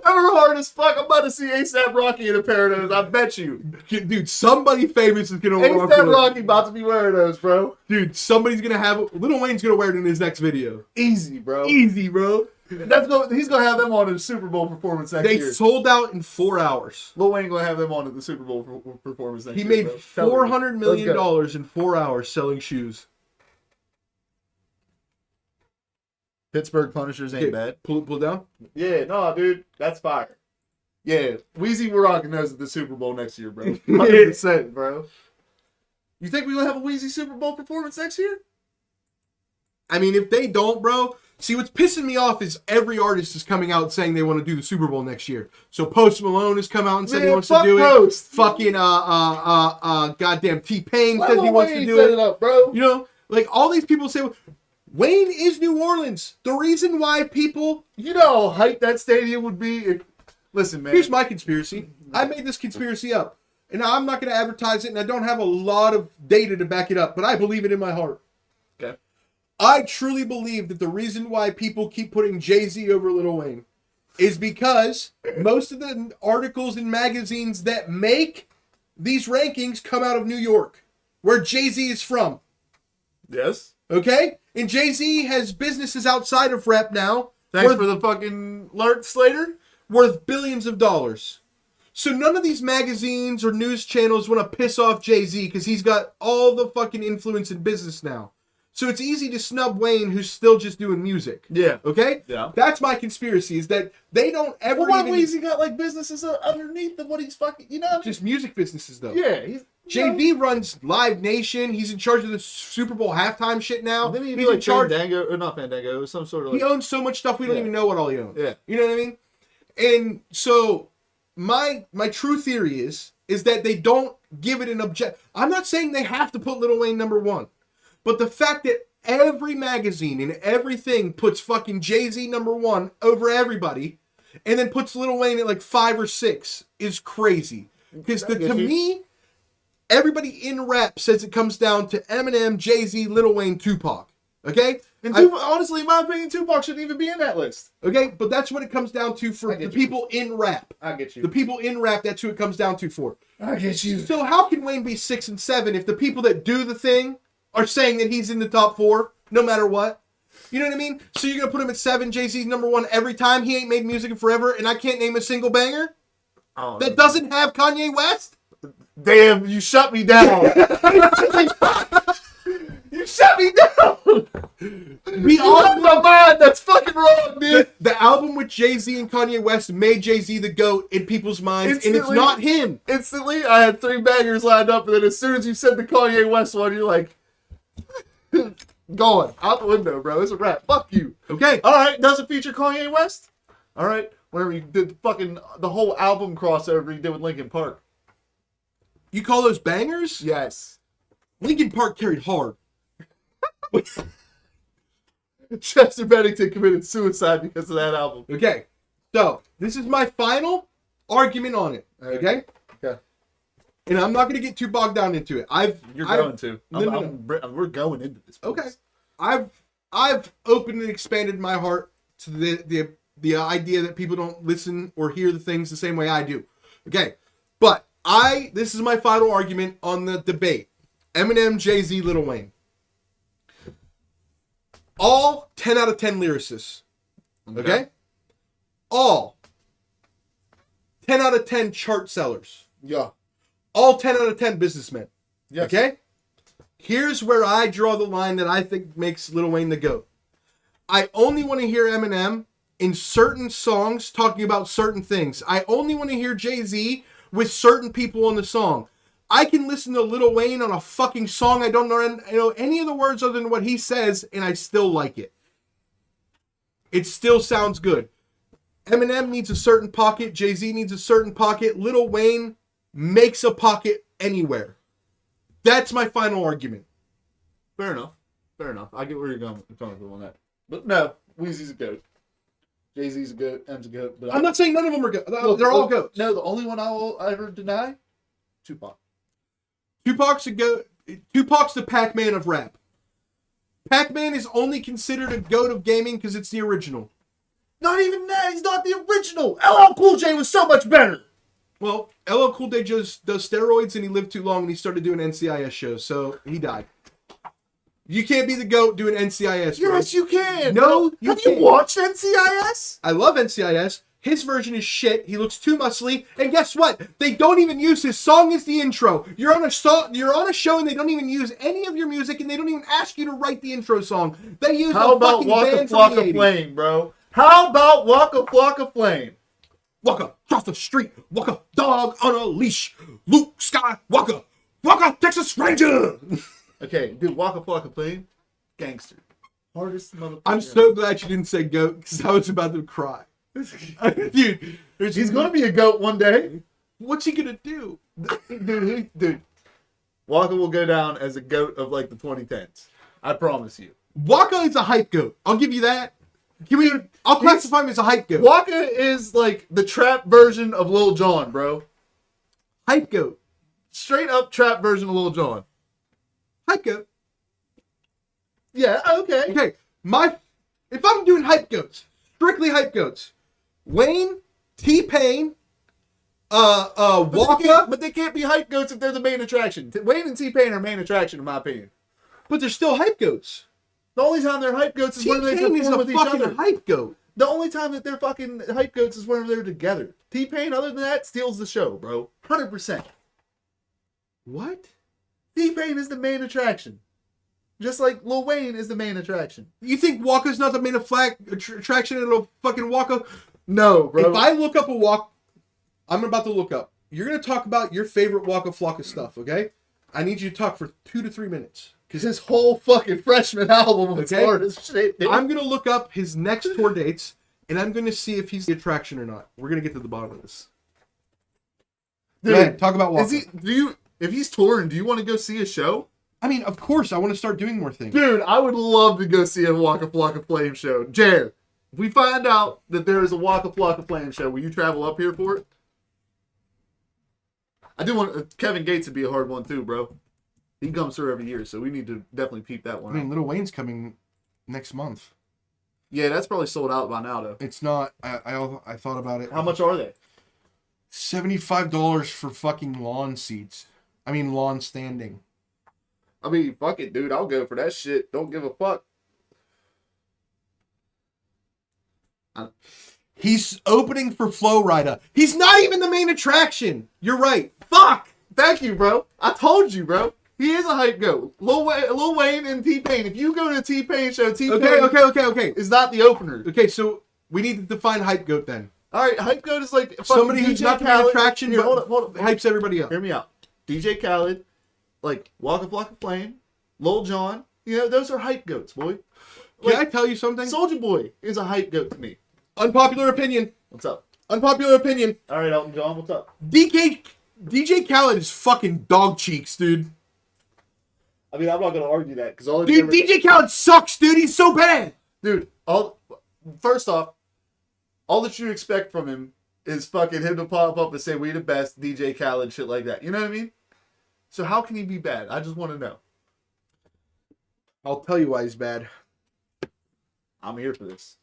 I'm hard as fuck. I'm about to see ASAP Rocky in a pair of those. I bet you. Dude, somebody famous is gonna walk ASAP those. Rocky about to be wearing those, bro. Dude, somebody's gonna have Lil Wayne's gonna wear it in his next video. Easy, bro. Easy, bro. He's gonna have them on in the Super Bowl performance next They year. sold out in 4 hours. Lil Wayne gonna have them on at the Super Bowl performance next He year. made bro. Tell me. $400 million Let's go. in 4 hours selling shoes. Pittsburgh Punishers ain't Okay, bad. pull it down. Yeah, no, dude, that's fire. Yeah, Weezy, we're rocking those at the Super Bowl next year, bro. 100%, bro. You think we're gonna have a Weezy Super Bowl performance next year? I mean, if they don't, bro. See, what's pissing me off is every artist is coming out saying they want to do the Super Bowl next year. So Post Malone has come out and said he wants to do Post. it. Fucking goddamn T-Pain Why says he Lil wants Wayne to do set it. up, bro? You know, like all these people say, Wayne is New Orleans. The reason why people. You know how hype that stadium would be if... Listen, man. Here's my conspiracy. I made this conspiracy up. And I'm not going to advertise it, and I don't have a lot of data to back it up, but I believe it in my heart. Okay. I truly believe that the reason why people keep putting Jay-Z over Lil Wayne is because most of the articles in magazines that make these rankings come out of New York, where Jay-Z is from. Yes. Okay? And Jay-Z has businesses outside of rap now. Thanks worth, for the fucking alert, Slater. worth billions of dollars. So none of these magazines or news channels want to piss off Jay-Z because he's got all the fucking influence in business now. So it's easy to snub Wayne, who's still just doing music. Yeah. Okay? Yeah. That's my conspiracy, is that they don't ever Well, what even... Weezy got like businesses underneath of what he's fucking, you know what I mean? Just music businesses, though. Yeah, he's... JB runs Live Nation. He's in charge of the Super Bowl halftime shit now. Didn't he He's be like in charge... Fandango, or not Fandango, it was some sort of He like... owns so much stuff we don't Yeah. even know what all he owns. Yeah. You know what I mean? And so my true theory is that they don't give it an object. I'm not saying they have to put Lil Wayne number one, but the fact that every magazine and everything puts fucking Jay-Z number one over everybody, and then puts Lil Wayne at like 5 or 6 is crazy. Because to me, everybody in rap says it comes down to Eminem, Jay-Z, Lil Wayne, Tupac. Okay? And honestly, in my opinion, Tupac shouldn't even be in that list. Okay, but that's what it comes down to for I the get you. people in rap. I get you. The people in rap, that's who it comes down to for. I get you. So how can Wayne be 6 and 7 if the people that do the thing are saying that he's in the top 4, no matter what? You know what I mean? So you're going to put him at 7, Jay-Z's number 1 every time? He ain't made music in forever, and I can't name a single banger? Oh, That doesn't have Kanye West? damn, you shut me down. You shut me down. We all my mind. That's fucking wrong, dude. the album with Jay-Z and Kanye West made Jay-Z the GOAT in people's minds, and it's Instantly. not him. Instantly, I had 3 bangers lined up, and then as soon as you said the Kanye West one, you're like, going out the window, bro. It's a wrap. Fuck you. Okay. All right, doesn't feature Kanye West. All right, whenever you did the whole album crossover you did with Linkin Park. You call those bangers? Yes. Linkin Park carried hard. Chester Bennington committed suicide because of that album. Okay, so this is my final argument on it. Okay, Okay. and I'm not going to get too bogged down into it. You're going to. No. We're going into this. Okay, I've opened and expanded my heart to the idea that people don't listen or hear the things the same way I do. Okay, but this is my final argument on the debate: Eminem, Jay-Z, Lil Wayne. All 10 out of 10 lyricists. Okay? All 10 out of 10 chart sellers. Yeah. All 10 out of 10 businessmen. Yes. Okay? Here's where I draw the line that I think makes Lil Wayne the GOAT. I only want to hear Eminem in certain songs talking about certain things. I only want to hear Jay-Z with certain people on the song. I can listen to Lil Wayne on a fucking song I don't know any of the words other than what he says, and I still like it. It still sounds good. Eminem needs a certain pocket. Jay-Z needs a certain pocket. Lil Wayne makes a pocket anywhere. That's my final argument. Fair enough. I get where you're going on that. But no, Weezy's a goat. Jay-Z's a goat. M's a goat. But I'm not saying none of them are goats. They're all goats. No, the only one I will ever deny, Tupac. Tupac's a goat. Tupac's the Pac-Man of rap. Pac-Man is only considered a goat of gaming because it's the original. Not even that. He's not the original. LL Cool J was so much better. Well, LL Cool J just does steroids and he lived too long and he started doing NCIS shows, so he died. You can't be the GOAT doing NCIS. Bro. Yes, you can. No, Have you watched NCIS? I love NCIS. His version is shit. He looks too muscly. And guess what? They don't even use his song as the intro. You're on a show and they don't even use any of your music and they don't even ask you to write the intro song. They use How the about fucking Waka band from the Flocka 80s. Flame, bro? How about Waka Flocka Flame? Walker, cross the street. Walker, dog on a leash. Luke Skywalker. Walker, Texas Ranger. Okay, dude, Waka Flocka Flame, gangster. Hardest motherfucker. I'm so glad you didn't say goat because I was about to cry. Dude, He's gonna be a goat one day. what's he gonna do? Dude, Waka will go down as a goat of like the 2010s. I promise you. Waka is a hype goat. I'll give you that. I'll classify him as a hype goat. Waka is like the trap version of Lil Jon, bro. Hype goat. Straight up trap version of Lil Jon. Hype goat. Yeah, okay. Okay, if I'm doing hype goats, strictly hype goats, Wayne, T-Pain, Waka, But they can't be hype goats if they're the main attraction. Wayne and T-Pain are main attraction, in my opinion. but they're still hype goats. The only time they're hype goats is when they T-Pain is perform a with each fucking other. hype goat. The only time that they're fucking hype goats is when they're together. T-Pain, other than that, steals the show, bro. 100%. What? T-Pain is the main attraction. Just like Lil Wayne is the main attraction. You think Waka's not the main attraction in a fucking Waka? No, bro. If I look up a Waka, I'm about to look up. You're going to talk about your favorite Waka Flocka stuff, okay? I need you to talk for 2 to 3 minutes. Because his whole fucking freshman album was Okay. hard as shit, dude. I'm going to look up his next tour dates, and I'm going to see if he's the attraction or not. We're going to get to the bottom of this. Dude, Go ahead, talk about Waka. If he's touring, do you want to go see a show? I mean, of course, I want to start doing more things. Dude, I would love to go see a Waka Flocka Flame show. Jared, if we find out that there is a Waka Flocka Flame show, will you travel up here for it? I do want Kevin Gates to be a hard one too, bro. He comes through every year, so we need to definitely peep that I one mean, out. Lil Wayne's coming next month. Yeah, that's probably sold out by now, though. It's not. I thought about it. How much are they? $75 for fucking lawn seats. I mean, lawn standing. I mean, fuck it, dude. I'll go for that shit. Don't give a fuck. He's opening for Flo Rida. He's not even the main attraction. You're right. Fuck. Thank you, bro. I told you, bro. He is a hype goat. Lil Wayne and T-Pain. If you go to a T-Pain show, T-Pain Okay. is not the opener. Okay, so we need to define hype goat then. All right, hype goat is like Somebody fucking who's DJ not the main Khaled. attraction, Here, but hold on. hypes everybody up. Hear me out. DJ Khaled, like Waka Flocka Flame, Lil Jon. You know, those are hype goats, boy. Can I tell you something? Soulja Boy is a hype goat to me. Unpopular opinion. What's up? Unpopular opinion. All right, Elton John, what's up? DJ Khaled is fucking dog cheeks, dude. I mean, I'm not gonna argue that because all of Dude, DJ Khaled sucks, dude. He's so bad. Dude, first off, all that you expect from him is fucking him to pop up and say we the best, DJ Khaled, shit like that. You know what I mean? So how can he be bad? I just want to know. I'll tell you why he's bad. I'm here for this.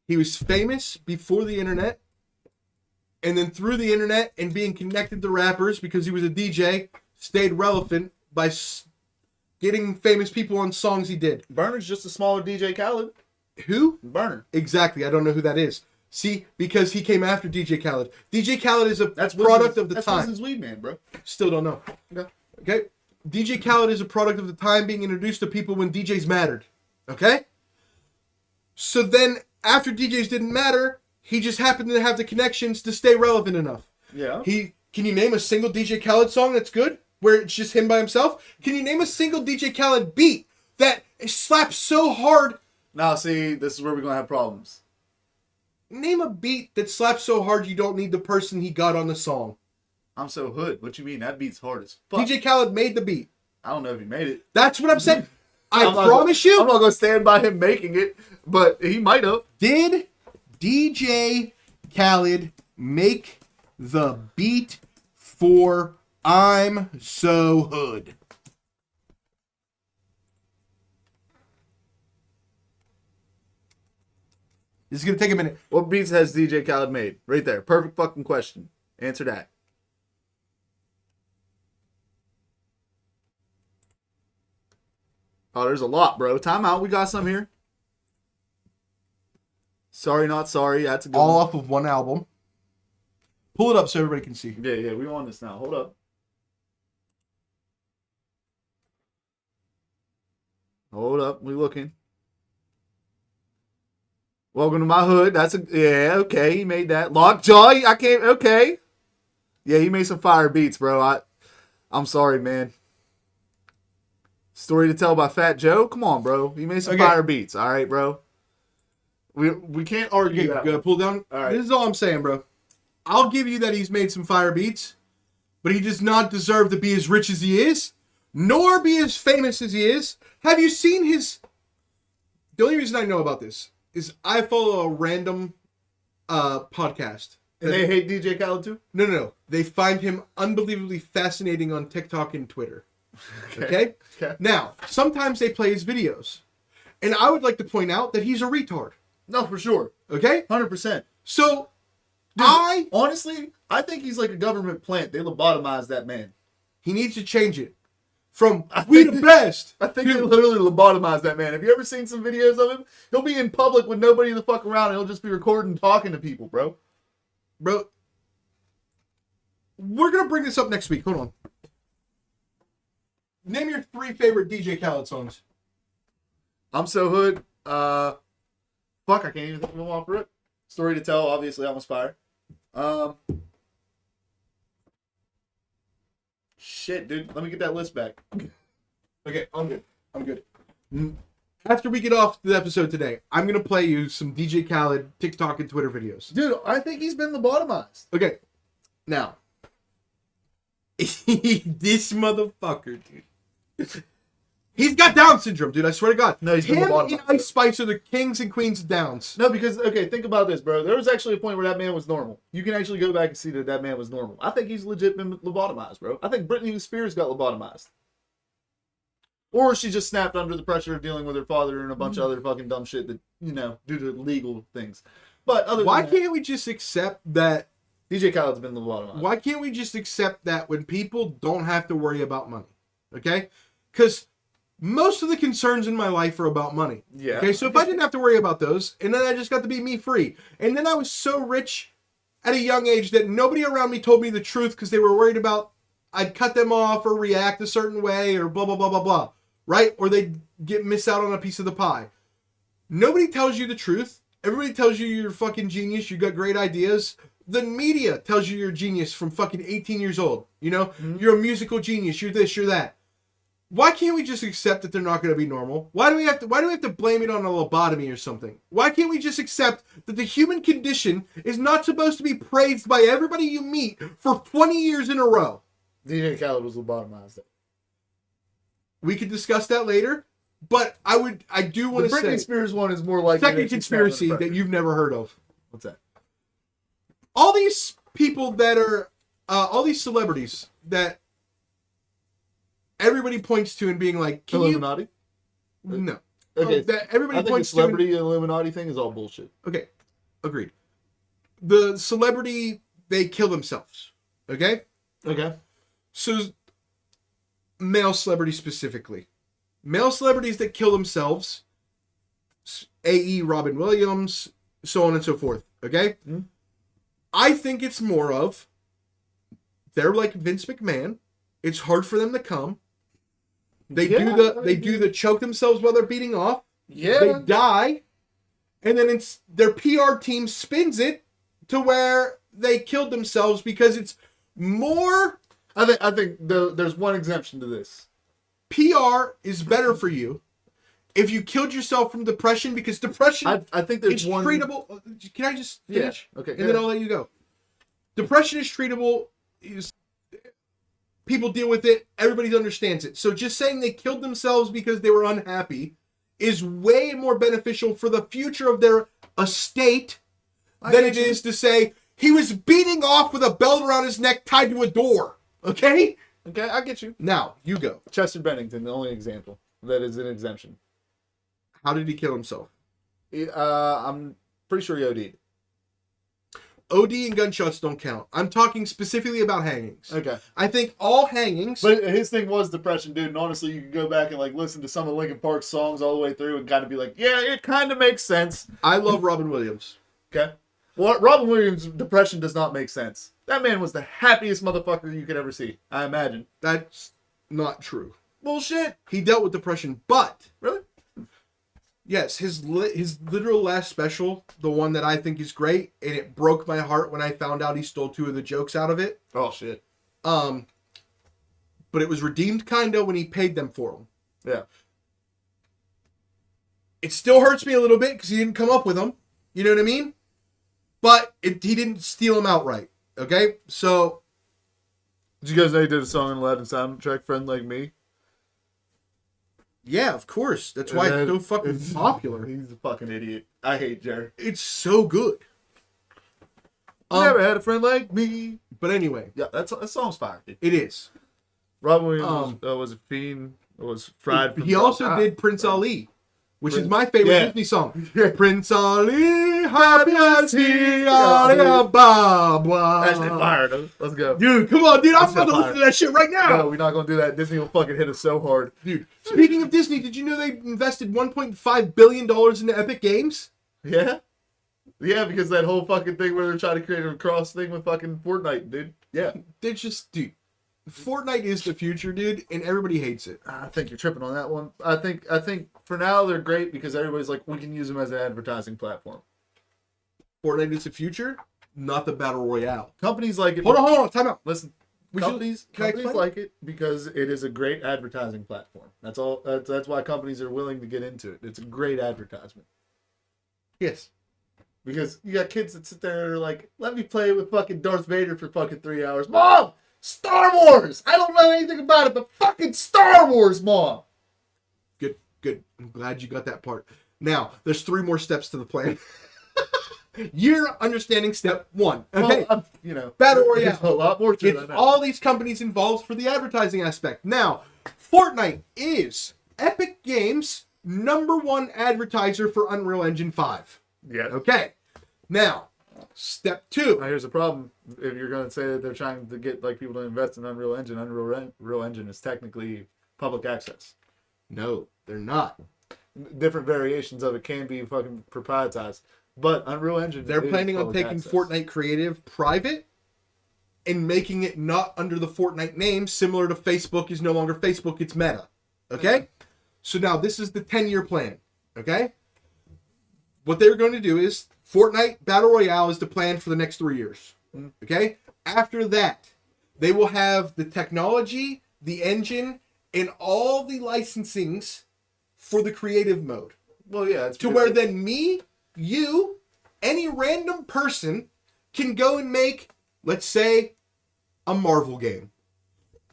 He was famous before the internet, and then through the internet and being connected to rappers because he was a DJ, stayed relevant by getting famous people on songs he did. Burner's just a smaller DJ Khaled. Who? Burner. Exactly. I don't know who that is. See, because he came after DJ Khaled. DJ Khaled is a product of the time. That's Wiz Weed Man, bro. Still don't know. Okay. Okay? DJ Khaled is a product of the time being introduced to people when DJs mattered. Okay? So then, after DJs didn't matter, he just happened to have the connections to stay relevant enough. Yeah. Can you name a single DJ Khaled song that's good? where it's just him by himself? Can you name a single DJ Khaled beat that slaps so hard? Now, see, this is where we're going to have problems. Name a beat that slaps so hard you don't need the person he got on the song. I'm So Hood. What you mean? That beat's hard as fuck. DJ Khaled made the beat. I don't know if he made it. That's what I'm saying. I I'm promise you. I'm not going to stand by him making it, but he might have. Did DJ Khaled make the beat for I'm So Hood? This is going to take a minute. What beats has DJ Khaled made? Right there. Perfect fucking question. Answer that. Oh, there's a lot, bro. Time out. We got some here. Sorry, Not Sorry. That's a good All one. off of one album. Pull it up so everybody can see. Yeah, we on this now. Hold up. Hold up. We looking. Welcome to My Hood. That's a... Yeah, okay. He made that. Lockjaw. I can't... Okay. Yeah, he made some fire beats, bro. I'm sorry, man. Story to Tell by Fat Joe. Come on, bro. He made some fire beats. All right, bro. We can't argue that. Good. Pull down. All right. This is all I'm saying, bro. I'll give you that he's made some fire beats, but he does not deserve to be as rich as he is, nor be as famous as he is. Have you seen his... The only reason I know about this is I follow a random podcast. And they hate DJ Khaled too? No. They find him unbelievably fascinating on TikTok and Twitter. Okay? Now, sometimes they play his videos. And I would like to point out that he's a retard. No, for sure. Okay? 100%. So, Dude, honestly, I think he's like a government plant. They lobotomized that man. He needs to change it. From we the best. I think they literally lobotomized that man. Have you ever seen some videos of him? He'll be in public with nobody the fuck around and he'll just be recording talking to people, bro. Bro, we're going to bring this up next week. Hold on. Name your 3 favorite DJ Khaled songs. I'm So Hood. Fuck, I can't even think of them off rip. Story to Tell, obviously, Almost Fire. Shit, dude. Let me get that list back. Okay, I'm good. After we get off the episode today, I'm going to play you some DJ Khaled TikTok and Twitter videos. Dude, I think he's been lobotomized. Okay, now, this motherfucker, dude. He's got Down syndrome, dude. I swear to God. No, he's been Him lobotomized. and Ice Spice are the kings and queens of Downs. No, because, okay, think about this, bro. There was actually a point where that man was normal. You can actually go back and see that man was normal. I think he's legit been lobotomized, bro. I think Britney Spears got lobotomized. Or she just snapped under the pressure of dealing with her father and a bunch of other fucking dumb shit that, due to legal things. But other Why than that, can't we just accept that? DJ Khaled's been lobotomized. Why can't we just accept that when people don't have to worry about money? Okay? Because most of the concerns in my life are about money. Yeah. Okay, so if I didn't have to worry about those, and then I just got to be me free, and then I was so rich at a young age that nobody around me told me the truth because they were worried about I'd cut them off or react a certain way or blah, blah, blah, blah, blah. Right? Or they'd miss out on a piece of the pie. Nobody tells you the truth. Everybody tells you you're a fucking genius. You got great ideas. The media tells you you're a genius from fucking 18 years old. You're a musical genius. You're this, you're that. Why can't we just accept that they're not going to be normal? Why do we have to blame it on a lobotomy or something? Why can't we just accept that the human condition is not supposed to be praised by everybody you meet for 20 years in a row? DJ Khaled was lobotomized. We could discuss that later, but I do want The to say Britney Spears one is more like second conspiracy that you've never heard of. What's that? All these people that are all these celebrities that everybody points to and being like, "Can Illuminati? you?" No. Okay. That everybody I think the points celebrity Illuminati thing is all bullshit. Okay, agreed. The celebrity, they kill themselves. Okay, Okay. so male celebrities specifically, male celebrities that kill themselves, A.E. Robin Williams, so on and so forth. Okay, I think it's more of they're like Vince McMahon. It's hard for them to come. They do the choke themselves while they're beating off. Yeah. They die, and then it's their PR team spins it to where they killed themselves because it's more I think there's one exemption to this. PR is better for you if you killed yourself from depression, because depression I think there's is one treatable. Can I just finish? Yeah. Okay. And then I'll let you go. Depression is treatable. People deal with it. Everybody understands it. So just saying they killed themselves because they were unhappy is way more beneficial for the future of their estate than it is to say he was beating off with a belt around his neck tied to a door. Okay? Okay, I get you. Now, you go. Chester Bennington, the only example that is an exemption. How did he kill himself? I'm pretty sure he OD'd. OD and gunshots don't count. I'm talking specifically about hangings. Okay. I think all hangings... But his thing was depression, dude. And honestly, you can go back and like listen to some of Linkin Park's songs all the way through and kind of be like, yeah, it kind of makes sense. I love Robin Williams. Okay. Well, Robin Williams' depression does not make sense. That man was the happiest motherfucker you could ever see, I imagine. That's not true. Bullshit. He dealt with depression, but... Really? Yes, his literal last special, the one that I think is great, and it broke my heart when I found out he stole 2 of the jokes out of it. Oh, shit. But it was redeemed kinda when he paid them for them. Yeah. It still hurts me a little bit because he didn't come up with them. You know what I mean? But he didn't steal them outright. Okay? So... Did you guys know he did a song on Aladdin soundtrack, Friend Like Me? Yeah, of course. That's why it's so fucking popular. He's a fucking idiot. I hate Jerry. It's so good. Never had a friend like me. But anyway. Yeah, that song's fire. It is. Robin Williams was a fiend. Was fried. He also did Prince Ali, which is my favorite Disney song. Prince Ali, happy as he, Alibaba. That's fire, dude. Let's go. Dude, come on, dude. I'm about to listen to that shit right now. No, we're not going to do that. Disney will fucking hit us so hard. Dude, speaking of Disney, did you know they invested $1.5 billion into Epic Games? Yeah? Yeah, because that whole fucking thing where they're trying to create a cross thing with fucking Fortnite, dude. Yeah. They're just, dude. Fortnite is the future, dude, and everybody hates it. I think you're tripping on that one. I think for now they're great because everybody's like, we can use them as an advertising platform. Fortnite is the future, not the battle royale. Companies like it. Hold on, time out. Listen, Can companies I explain? like it because it is a great advertising platform. That's all. That's why companies are willing to get into it. It's a great advertisement. Yes. Because you got kids that sit there and are like, let me play with fucking Darth Vader for fucking 3 hours. Mom! Star Wars! I don't know anything about it, but fucking Star Wars, Mom! Good. I'm glad you got that part. Now, there's 3 more steps to the plan. You're understanding step 1. Okay. Well, Battle Royale. There's a lot more to it. It's all these companies involved for the advertising aspect. Now, Fortnite is Epic Games' #1 advertiser for Unreal Engine 5. Yeah. Okay. Now, step 2. Now, here's the problem. If you're going to say that they're trying to get like people to invest in Unreal Engine is technically public access. No, they're not. Different variations of it can be fucking proprietized. But Unreal Engine They're is planning on public taking access. Fortnite Creative private and making it not under the Fortnite name, similar to Facebook is no longer Facebook, it's Meta. Okay? So now this is the 10-year plan. Okay? What they're going to do is Fortnite Battle Royale is the plan for the next 3 years. Okay? After that, they will have the technology, the engine, and all the licensings for the creative mode. Well, yeah. It's To where then me, you, any random person can go and make, let's say, a Marvel game.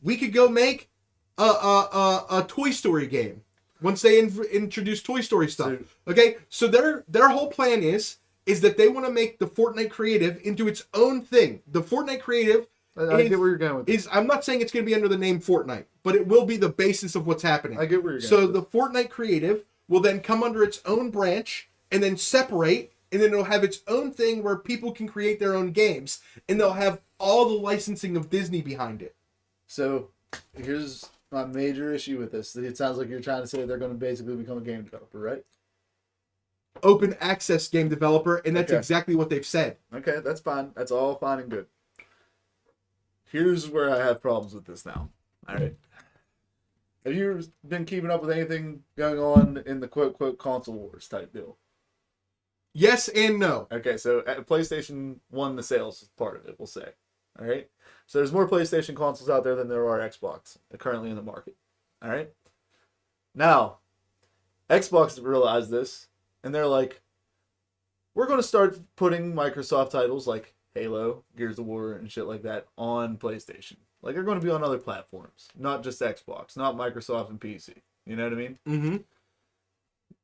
We could go make a Toy Story game once they introduce Toy Story stuff. Okay, so their whole plan is that they want to make the Fortnite Creative into its own thing. The Fortnite Creative I get where you're going with this. I'm not saying it's going to be under the name Fortnite, but it will be the basis of what's happening. I get where you're going. So the Fortnite Creative will then come under its own branch and then separate, and then it'll have its own thing where people can create their own games, and they'll have all the licensing of Disney behind it. So here's my major issue with this. It sounds like you're trying to say they're going to basically become a game developer, right? Open access game developer, and that's exactly what they've said. Okay, that's fine. That's all fine and good. Here's where I have problems with this now. All right. Have you been keeping up with anything going on in the quote console wars type deal? Yes and no. Okay, so PlayStation won the sales part of it, we'll say. All right. So there's more PlayStation consoles out there than there are Xbox currently in the market. All right. Now, Xbox realized this, and they're like, we're going to start putting Microsoft titles like Halo, Gears of War, and shit like that on PlayStation. Like, they're going to be on other platforms, not just Xbox, not Microsoft and PC. You know what I mean? Mm-hmm.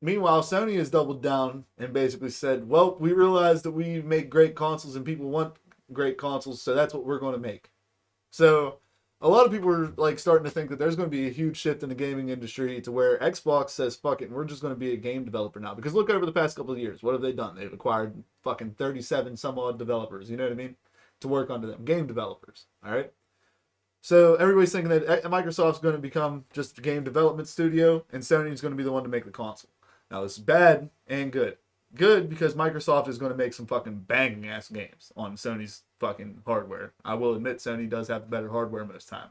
Meanwhile, Sony has doubled down and basically said, well, we realize that we make great consoles and people want great consoles, so that's what we're going to make. So a lot of people are like starting to think that there's going to be a huge shift in the gaming industry to where Xbox says, fuck it, we're just going to be a game developer now. Because look over the past couple of years, what have they done? They've acquired fucking 37 some odd developers, you know what I mean? To work under them. Game developers, all right? So everybody's thinking that Microsoft's going to become just a game development studio and Sony's going to be the one to make the console. Now, this is bad and good. Good because Microsoft is going to make some fucking banging ass games on Sony's fucking hardware. I will admit Sony does have better hardware most time.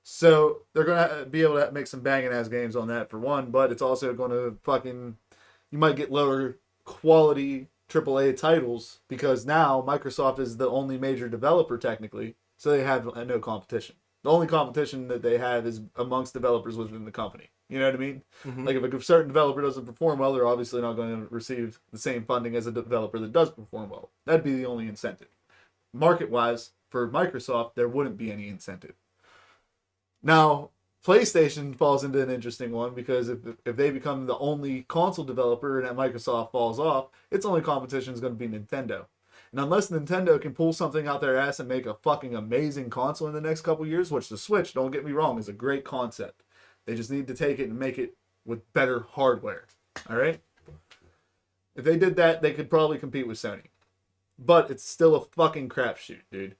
So they're going to be able to make some banging ass games on that for one, but it's also going to fucking, you might get lower quality AAA titles because now Microsoft is the only major developer technically, so they have no competition. The only competition that they have is amongst developers within the company. You know what I mean? Mm-hmm. Like if a certain developer doesn't perform well, they're obviously not going to receive the same funding as a developer that does perform well. That'd be the only incentive. Market-wise, for Microsoft, there wouldn't be any incentive. Now, PlayStation falls into an interesting one because if they become the only console developer and that Microsoft falls off, its only competition is going to be Nintendo. And unless Nintendo can pull something out their ass and make a fucking amazing console in the next couple years, which the Switch, don't get me wrong, is a great concept. They just need to take it and make it with better hardware. All right? If they did that, they could probably compete with Sony. But it's still a fucking crapshoot, dude.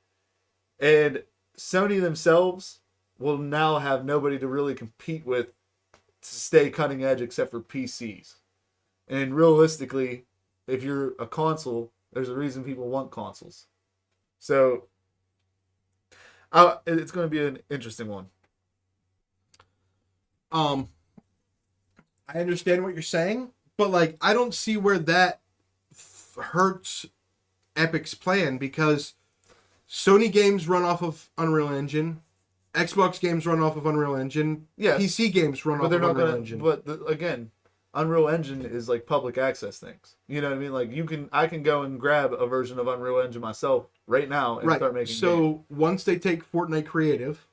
And Sony themselves will now have nobody to really compete with to stay cutting edge except for PCs. And realistically, if you're a console, there's a reason people want consoles. So, it's going to be an interesting one. I understand what you're saying, but like I don't see where that hurts Epic's plan because Sony games run off of Unreal Engine, Xbox games run off of Unreal Engine, Yes, PC games run off of Unreal Engine. But again, Unreal Engine is like public access things. You know what I mean? Like I can go and grab a version of Unreal Engine myself right now and start making. So games. Once they take Fortnite Creative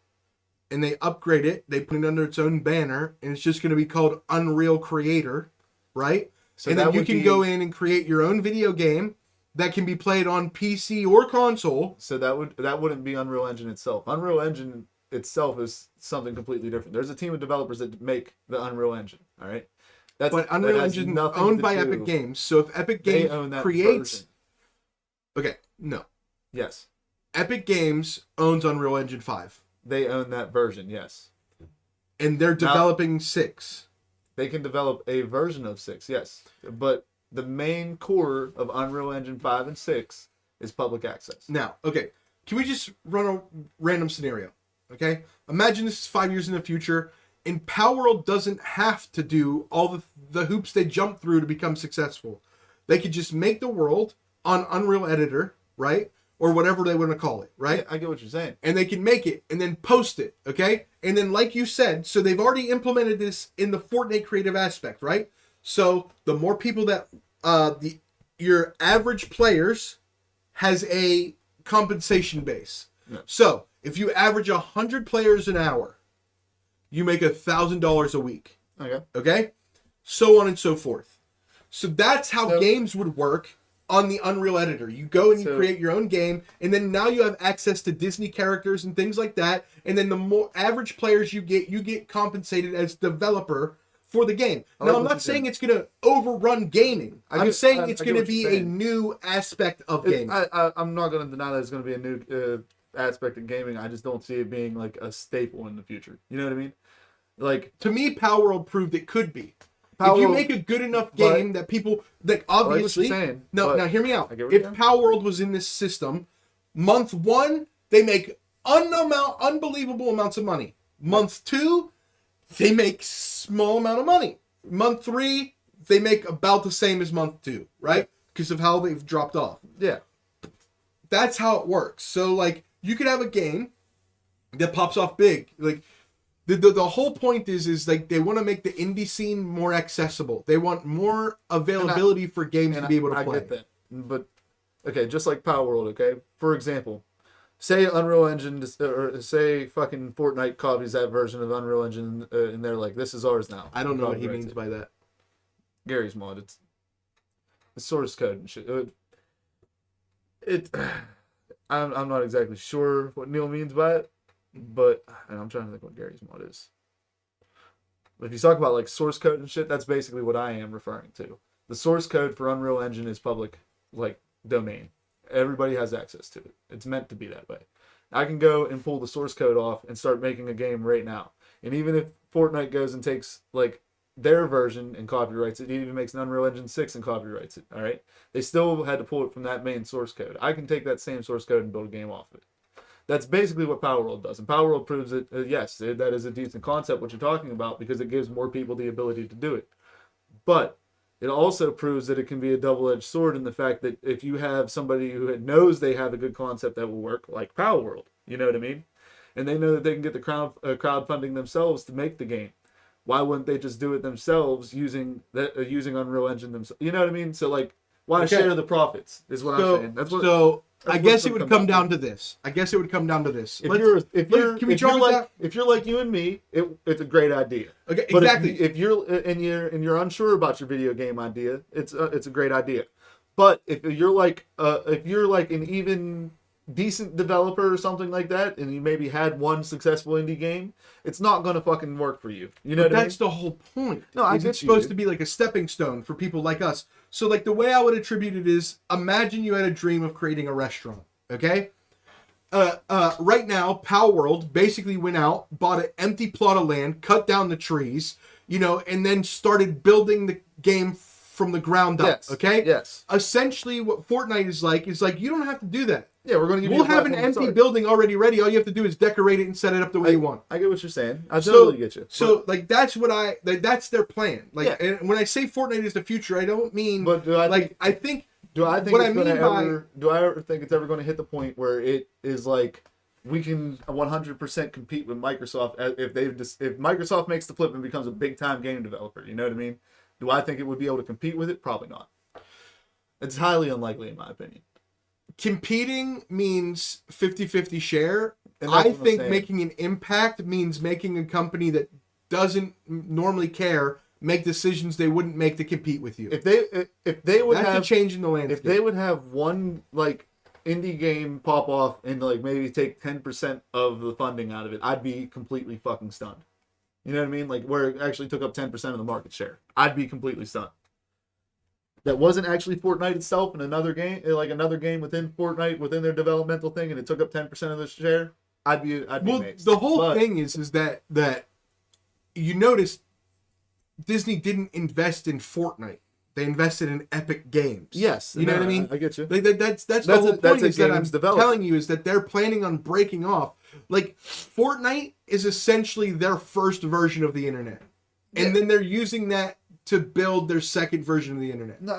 and they upgrade it, they put it under its own banner, and it's just going to be called Unreal Creator, right? So and then you can go in and create your own video game that can be played on PC or console. So that wouldn't be Unreal Engine itself. Unreal Engine itself is something completely different. There's a team of developers that make the Unreal Engine. All right. But Unreal Engine is owned by Epic Games. So if Epic Games creates... version. Okay, no. Yes. Epic Games owns Unreal Engine 5. They own that version, yes. And they're developing 6. They can develop a version of 6, yes. But the main core of Unreal Engine 5 and 6 is public access. Now, okay, can we just run a random scenario? Okay? Imagine this is 5 years in the future, and Palworld doesn't have to do all the hoops they jump through to become successful. They could just make the world on Unreal Editor, right? Or whatever they want to call it, right? Yeah, I get what you're saying. And they can make it and then post it, okay? And then like you said, so they've already implemented this in the Fortnite creative aspect, right? So the more people that your average players has a compensation base. Yeah. So if you average 100 players an hour, you make $1,000 a week. Okay. Okay? So on and so forth. So that's how games would work on the Unreal Editor. You go and you create your own game, and then now you have access to Disney characters and things like that, and then the more average players you get compensated as developer for the game. Now, I'm not saying it's going to overrun gaming. I'm saying it's going to be a new aspect of gaming. I'm not going to deny that it's going to be a new aspect of gaming. I just don't see it being like a staple in the future. You know what I mean? Like, to me, Palworld proved it could be. If you make a good enough game that people, like, obviously, now hear me out. If Palworld was in this system, month 1 they make unbelievable amounts of money. Month 2, they make small amount of money. Month 3, they make about the same as month 2, right? Because of how they've dropped off. Yeah. that's how it works. So like you could have a game that pops off big. Like the whole point is like they want to make the indie scene more accessible. They want more availability for games to be able to play. I get that, but okay, just like Power World. Okay, for example, say Unreal Engine or say fucking Fortnite copies that version of Unreal Engine, and they're like, "This is ours now." I don't know what he means by that. Gary's mod. It's source code and shit. I'm not exactly sure what Neil means by it, but and I'm trying to think what Gary's mod is. But if you talk about like source code and shit, that's basically what I am referring to. The source code for Unreal Engine is public, like domain. Everybody has access to it. It's meant to be that way. I can go and pull the source code off and start making a game right now. And even if Fortnite goes and takes like their version and copyrights it, even makes an Unreal Engine 6 and copyrights it, all right? They still had to pull it from that main source code. I can take that same source code and build a game off of it. That's basically what Power World does. And Power World proves that, yes, that is a decent concept, what you're talking about, because it gives more people the ability to do it. But it also proves that it can be a double-edged sword in the fact that if you have somebody who knows they have a good concept that will work, like Power World, you know what I mean? And they know that they can get the crowdfunding themselves to make the game. Why wouldn't they just do it themselves using Unreal Engine themselves? You know what I mean? So like, why share the profits? Is what I'm saying. I guess it would come down to this. If you're like you and me, it's a great idea. Okay, but exactly. If you're unsure about your video game idea, it's a great idea. But if you're like an even decent developer or something like that, and you maybe had one successful indie game, it's not gonna fucking work for you. You know what I mean? That's the whole point. No, it's supposed to be like a stepping stone for people like us. So like the way I would attribute it is, imagine you had a dream of creating a restaurant. Okay. Right now, Power World basically went out, bought an empty plot of land, cut down the trees, and then started building the game from the ground up. Yes. Okay. Yes. Essentially, what Fortnite is like you don't have to do that. Yeah, we're going to give you We'll have an empty building already ready. All you have to do is decorate it and set it up the way you want. I get what you're saying. I totally get you. So, like, that's their plan. Like, and when I say Fortnite is the future, I don't mean. But do I think it's ever going to hit the point where it is like we can 100% compete with Microsoft if Microsoft makes the flip and becomes a big time game developer? You know what I mean? Do I think it would be able to compete with it? Probably not. It's highly unlikely, in my opinion. Competing means 50-50 share. I think making an impact means making a company that doesn't normally care make decisions they wouldn't make to compete with you. If they would that's have a change in the landscape. If they would have one like indie game pop off and like maybe take 10% of the funding out of it, I'd be completely fucking stunned. You know what I mean? Like where it actually took up 10% of the market share, I'd be completely stunned. That wasn't actually Fortnite itself, and another game within Fortnite, within their developmental thing, and it took up 10% of the share, I'd be amazed. The whole thing is that you notice Disney didn't invest in Fortnite. They invested in Epic Games. Yes. You know what I mean? I get you. That's the whole point is that I'm telling you is that they're planning on breaking off. Like, Fortnite is essentially their first version of the internet. And then they're using that to build their second version of the internet. No,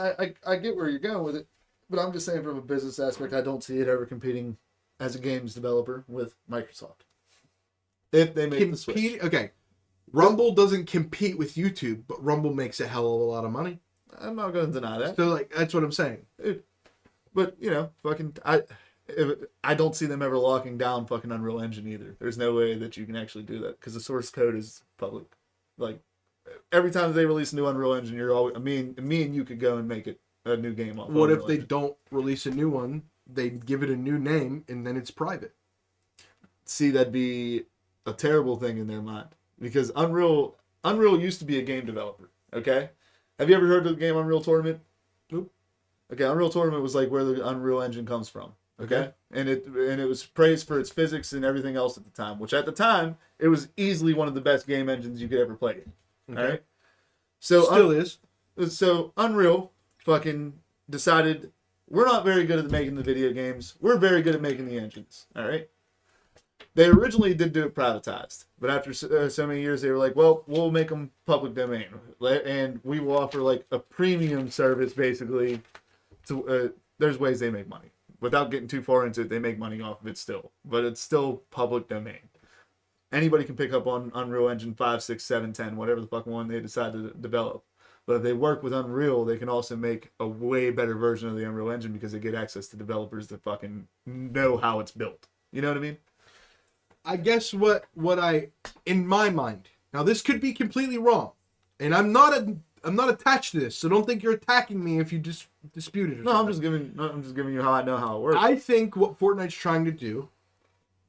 I get where you're going with it, but I'm just saying from a business aspect, I don't see it ever competing as a games developer with Microsoft. If they make the switch. Okay, Rumble doesn't compete with YouTube, but Rumble makes a hell of a lot of money. I'm not going to deny that. So, like, that's what I'm saying. But, I don't see them ever locking down fucking Unreal Engine either. There's no way that you can actually do that because the source code is public. Like, every time they release a new Unreal Engine, you're always me and you could go and make it a new game off. What if they don't release a new one? They give it a new name and then it's private. See, that'd be a terrible thing in their mind because Unreal used to be a game developer. Okay, have you ever heard of the game Unreal Tournament? Nope. Okay, Unreal Tournament was like where the Unreal Engine comes from. Okay, and it was praised for its physics and everything else at the time, which at the time it was easily one of the best game engines you could ever play. Okay. All right. So still is. So Unreal fucking decided we're not very good at making the video games. We're very good at making the engines. All right. They originally did do it privatized, but after so many years, they were like, well, we'll make them public domain, and we will offer like a premium service basically. To there's ways they make money without getting too far into it, they make money off of it still, but it's still public domain. Anybody can pick up on Unreal Engine 5, 6, 7, 10, whatever the fuck one they decide to develop. But if they work with Unreal, they can also make a way better version of the Unreal Engine because they get access to developers that fucking know how it's built. You know what I mean? I guess what I, in my mind, now this could be completely wrong, and I'm not attached to this, so don't think you're attacking me if you dispute it. Or No, something. I'm just giving you how I know how it works. I think what Fortnite's trying to do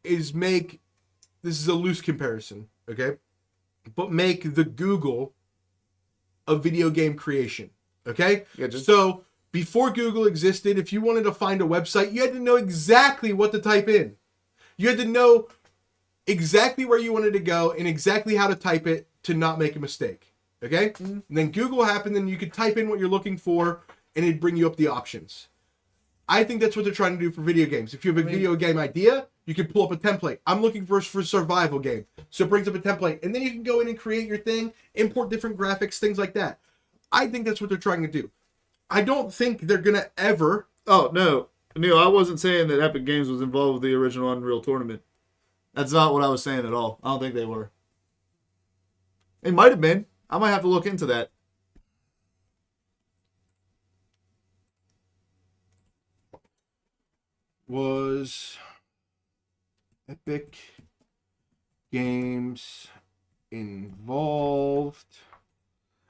is make, this is a loose comparison, okay, but make the Google of video game creation, okay? Yeah, just... So before Google existed, if you wanted to find a website, you had to know exactly what to type in. You had to know exactly where you wanted to go and exactly how to type it to not make a mistake. Okay? Mm-hmm. And then Google happened, and you could type in what you're looking for, and it'd bring you up the options. I think that's what they're trying to do for video games. If you have a video game idea, you can pull up a template. I'm looking for a survival game. So it brings up a template. And then you can go in and create your thing, import different graphics, things like that. I think that's what they're trying to do. I don't think they're going to ever... Oh, no. Neil, I wasn't saying that Epic Games was involved with the original Unreal Tournament. That's not what I was saying at all. I don't think they were. It might have been. I might have to look into that. Was Epic Games involved?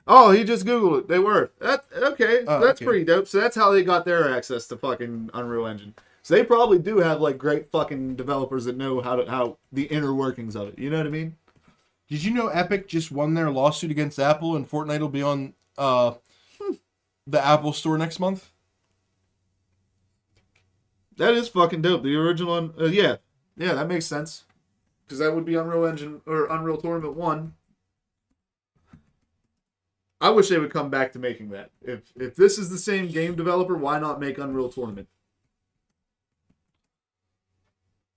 Oh, he just Googled it. They were. Okay. Oh, That's okay. pretty dope. So that's how they got their access to fucking Unreal Engine. So they probably do have like great fucking developers that know how the inner workings of it. You know what I mean? Did you know Epic just won their lawsuit against Apple, and Fortnite will be on the Apple Store next month? That is fucking dope. The original, yeah, that makes sense. Because that would be Unreal Engine or Unreal Tournament 1. I wish they would come back to making that. If this is the same game developer, why not make Unreal Tournament?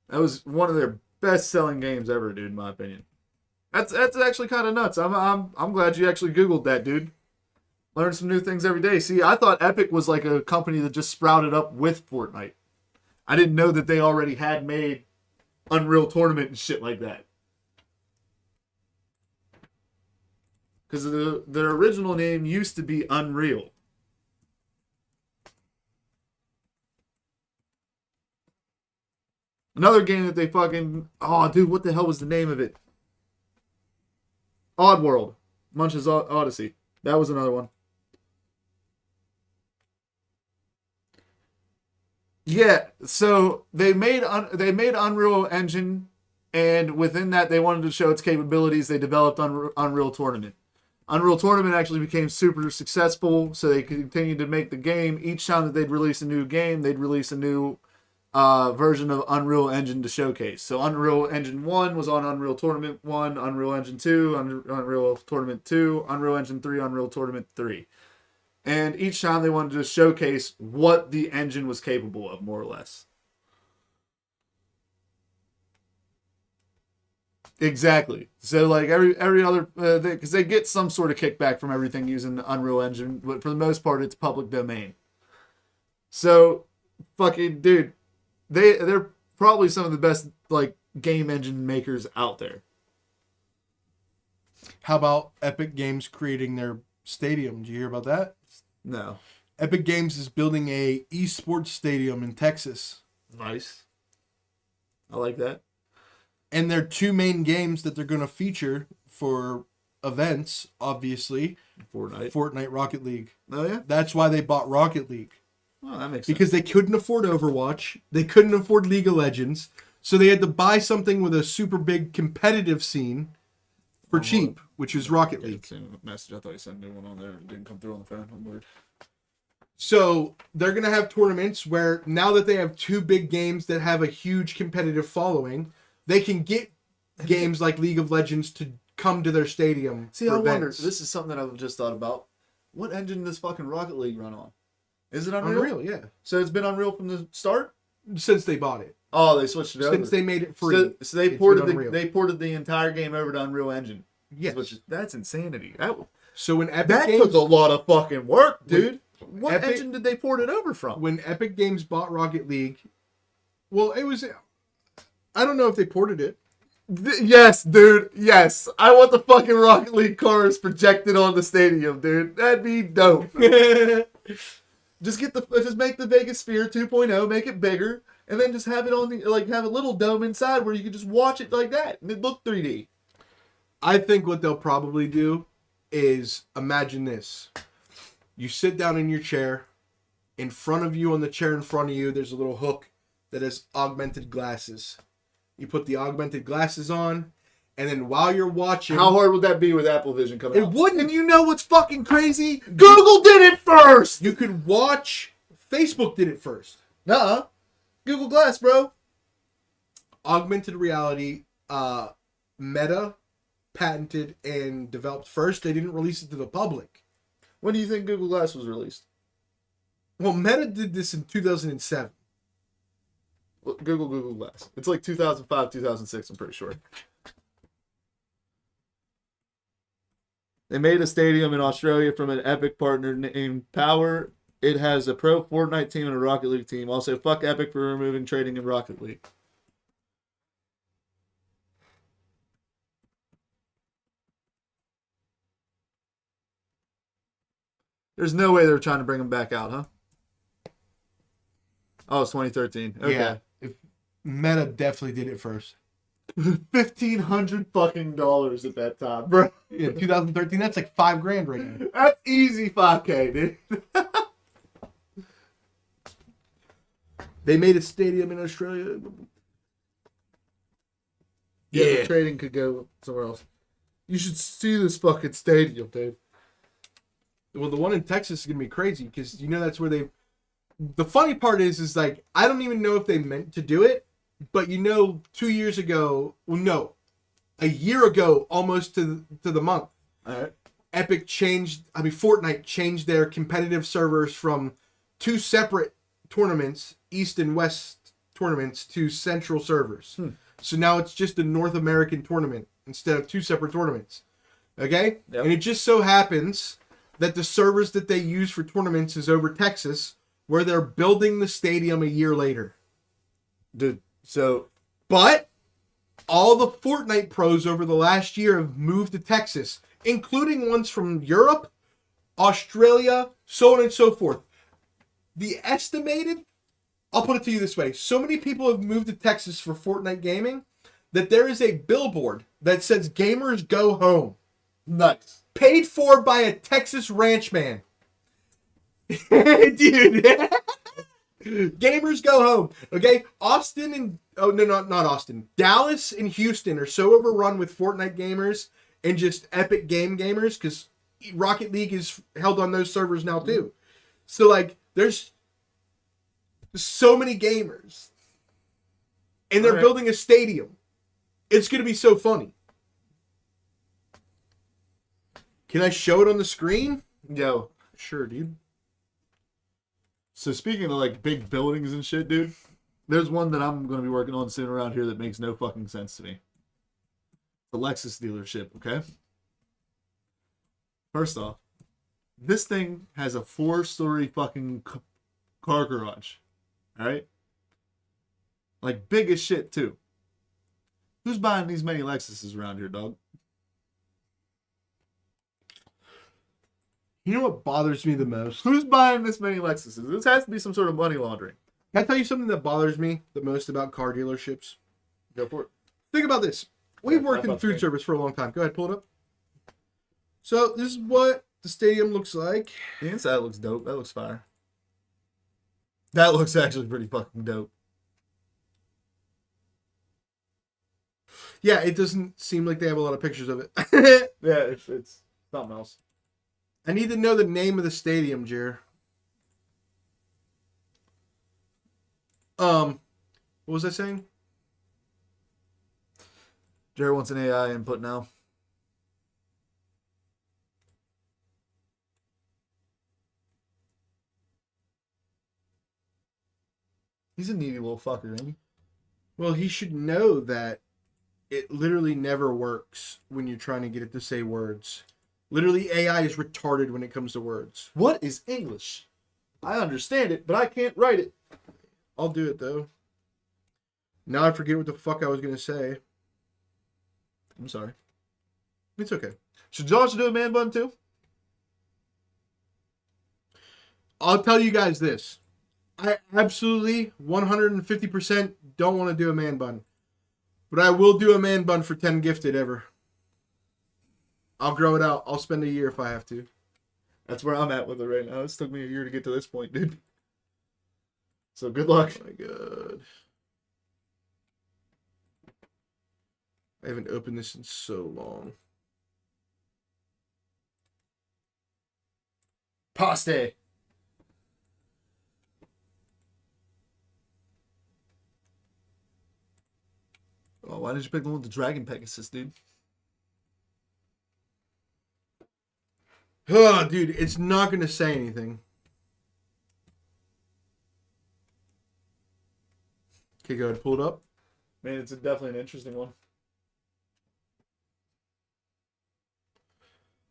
That was one of their best-selling games ever, dude. In my opinion, that's actually kind of nuts. I'm glad you actually Googled that, dude. Learn some new things every day. See, I thought Epic was like a company that just sprouted up with Fortnite. I didn't know that they already had made Unreal Tournament and shit like that. Because their original name used to be Unreal. Another game that they fucking... Oh, dude, what the hell was the name of it? Oddworld. Munch's Odyssey. That was another one. Yeah, so they made Unreal Engine, and within that they wanted to show its capabilities. They developed Unreal Tournament. Unreal Tournament actually became super successful, so they continued to make the game. Each time that they'd release a new game, they'd release a new version of Unreal Engine to showcase. So Unreal Engine 1 was on Unreal Tournament 1, Unreal Engine 2, Unreal Tournament 2, Unreal Engine 3, Unreal Tournament 3. And each time they wanted to showcase what the engine was capable of, more or less. Exactly. So like every other, because they get some sort of kickback from everything using the Unreal Engine, but for the most part, it's public domain. So, fucking dude, they're probably some of the best like game engine makers out there. How about Epic Games creating their stadium? Did you hear about that? No. Epic Games is building a esports stadium in Texas. Nice. I like that. And their two main games that they're going to feature for events, obviously, Fortnite, Rocket League. Oh, yeah? That's why they bought Rocket League. Oh, that makes sense. Because they couldn't afford Overwatch. They couldn't afford League of Legends. So they had to buy something with a super big competitive scene for cheap, which is Rocket League. Message. I thought you sent a new one on there. It didn't come through on the phone. I'm weird. So they're going to have tournaments where now that they have two big games that have a huge competitive following, they can get games like League of Legends to come to their stadium. See, I wonder. This is something that I've just thought about. What engine does fucking Rocket League run on? Is it Unreal? Unreal, yeah. So it's been Unreal from the start? Since they bought it. Oh, they switched it over. Since they made it free. So they ported the entire game over to Unreal Engine. Yes. That's insanity. So when Epic that Games, took a lot of fucking work, dude. What Epic- engine did they port it over from? When Epic Games bought Rocket League, well, it was. I don't know if they ported it. Yes, dude. Yes. I want the fucking Rocket League cars projected on the stadium, dude. That'd be dope. Just make the Vegas Sphere 2.0, make it bigger, and then just have it on have a little dome inside where you can just watch it like that and it look 3D. I think what they'll probably do is, imagine this. You sit down in your chair. In front of you, on the chair in front of you, there's a little hook that has augmented glasses. You put the augmented glasses on, and then while you're watching... How hard would that be with Apple Vision coming out? It wouldn't. And you know what's fucking crazy? Google did it first! You could watch... Facebook did it first. Nuh-uh. Google Glass, bro. Augmented reality, Meta patented and developed first. They didn't release it to the public. When do you think Google Glass was released? Well, Meta did this in 2007. Google Glass. It's like 2005, 2006, I'm pretty sure. They made a stadium in Australia from an Epic partner named Power. It has a pro Fortnite team and a Rocket League team. Also, fuck Epic for removing trading in Rocket League. There's no way they're trying to bring them back out, huh? Oh, it's 2013. Okay. Yeah. Meta definitely did it first. $1,500 fucking dollars at that time, bro. Yeah, 2013. That's like $5,000 right now. That's easy $5K, dude. They made a stadium in Australia. Yeah, the trading could go somewhere else. You should see this fucking stadium, dude. Well, the one in Texas is gonna be crazy because you know that's where they. The funny part is like I don't even know if they meant to do it, but 2 years ago, well, no, a year ago, almost to the month. All right. Fortnite changed their competitive servers from 2 separate tournaments, East and West tournaments, to central servers. So now it's just a North American tournament instead of 2 separate tournaments. Okay? Yep. And it just so happens that the servers that they use for tournaments is over Texas, where they're building the stadium a year later. Dude, so... But all the Fortnite pros over the last year have moved to Texas, including ones from Europe, Australia, so on and so forth. The estimated, I'll put it to you this way, so many people have moved to Texas for Fortnite gaming that there is a billboard that says "Gamers Go Home." Nice. Paid for by a Texas ranchman. Dude. Gamers go home. Okay? Austin and... Oh, no, not Austin. Dallas and Houston are so overrun with Fortnite gamers and just Epic gamers because Rocket League is held on those servers now too. So, like, there's so many gamers. And they're building a stadium. It's going to be so funny. Can I show it on the screen? Yo. Sure, dude. So speaking of, like, big buildings and shit, dude, there's one that I'm going to be working on soon around here that makes no fucking sense to me. The Lexus dealership, okay? First off, this thing has a 4-story fucking car garage. Alright? Like, big as shit, too. Who's buying these many Lexuses around here, dog? You know what bothers me the most? Who's buying this many Lexuses? This has to be some sort of money laundering. Can I tell you something that bothers me the most about car dealerships? Go for it. Think about this. We've worked in food service for a long time. Go ahead, pull it up. So this is what the stadium looks like. The inside looks dope. That looks fire. That looks actually pretty fucking dope. Yeah, it doesn't seem like they have a lot of pictures of it. Yeah, it's something else. I need to know the name of the stadium, Jer. What was I saying? Jared wants an AI input now. He's a needy little fucker, ain't he? Well, he should know that it literally never works when you're trying to get it to say words. Literally, AI is retarded when it comes to words. What is English? I understand it, but I can't write it. I'll do it, though. Now I forget what the fuck I was going to say. I'm sorry. It's okay. Should Josh do a man bun too? I'll tell you guys this. I absolutely 150% don't want to do a man bun. But I will do a man bun for 10 gifted ever. I'll grow it out. I'll spend a year if I have to. That's where I'm at with it right now. This took me a year to get to this point, dude. So good luck. Oh my god. I haven't opened this in so long. Paste. Oh, why did you pick the one with the Dragon Pegasus, dude? Oh, dude, it's not going to say anything. Okay, go ahead, pull it up. Man, it's definitely an interesting one.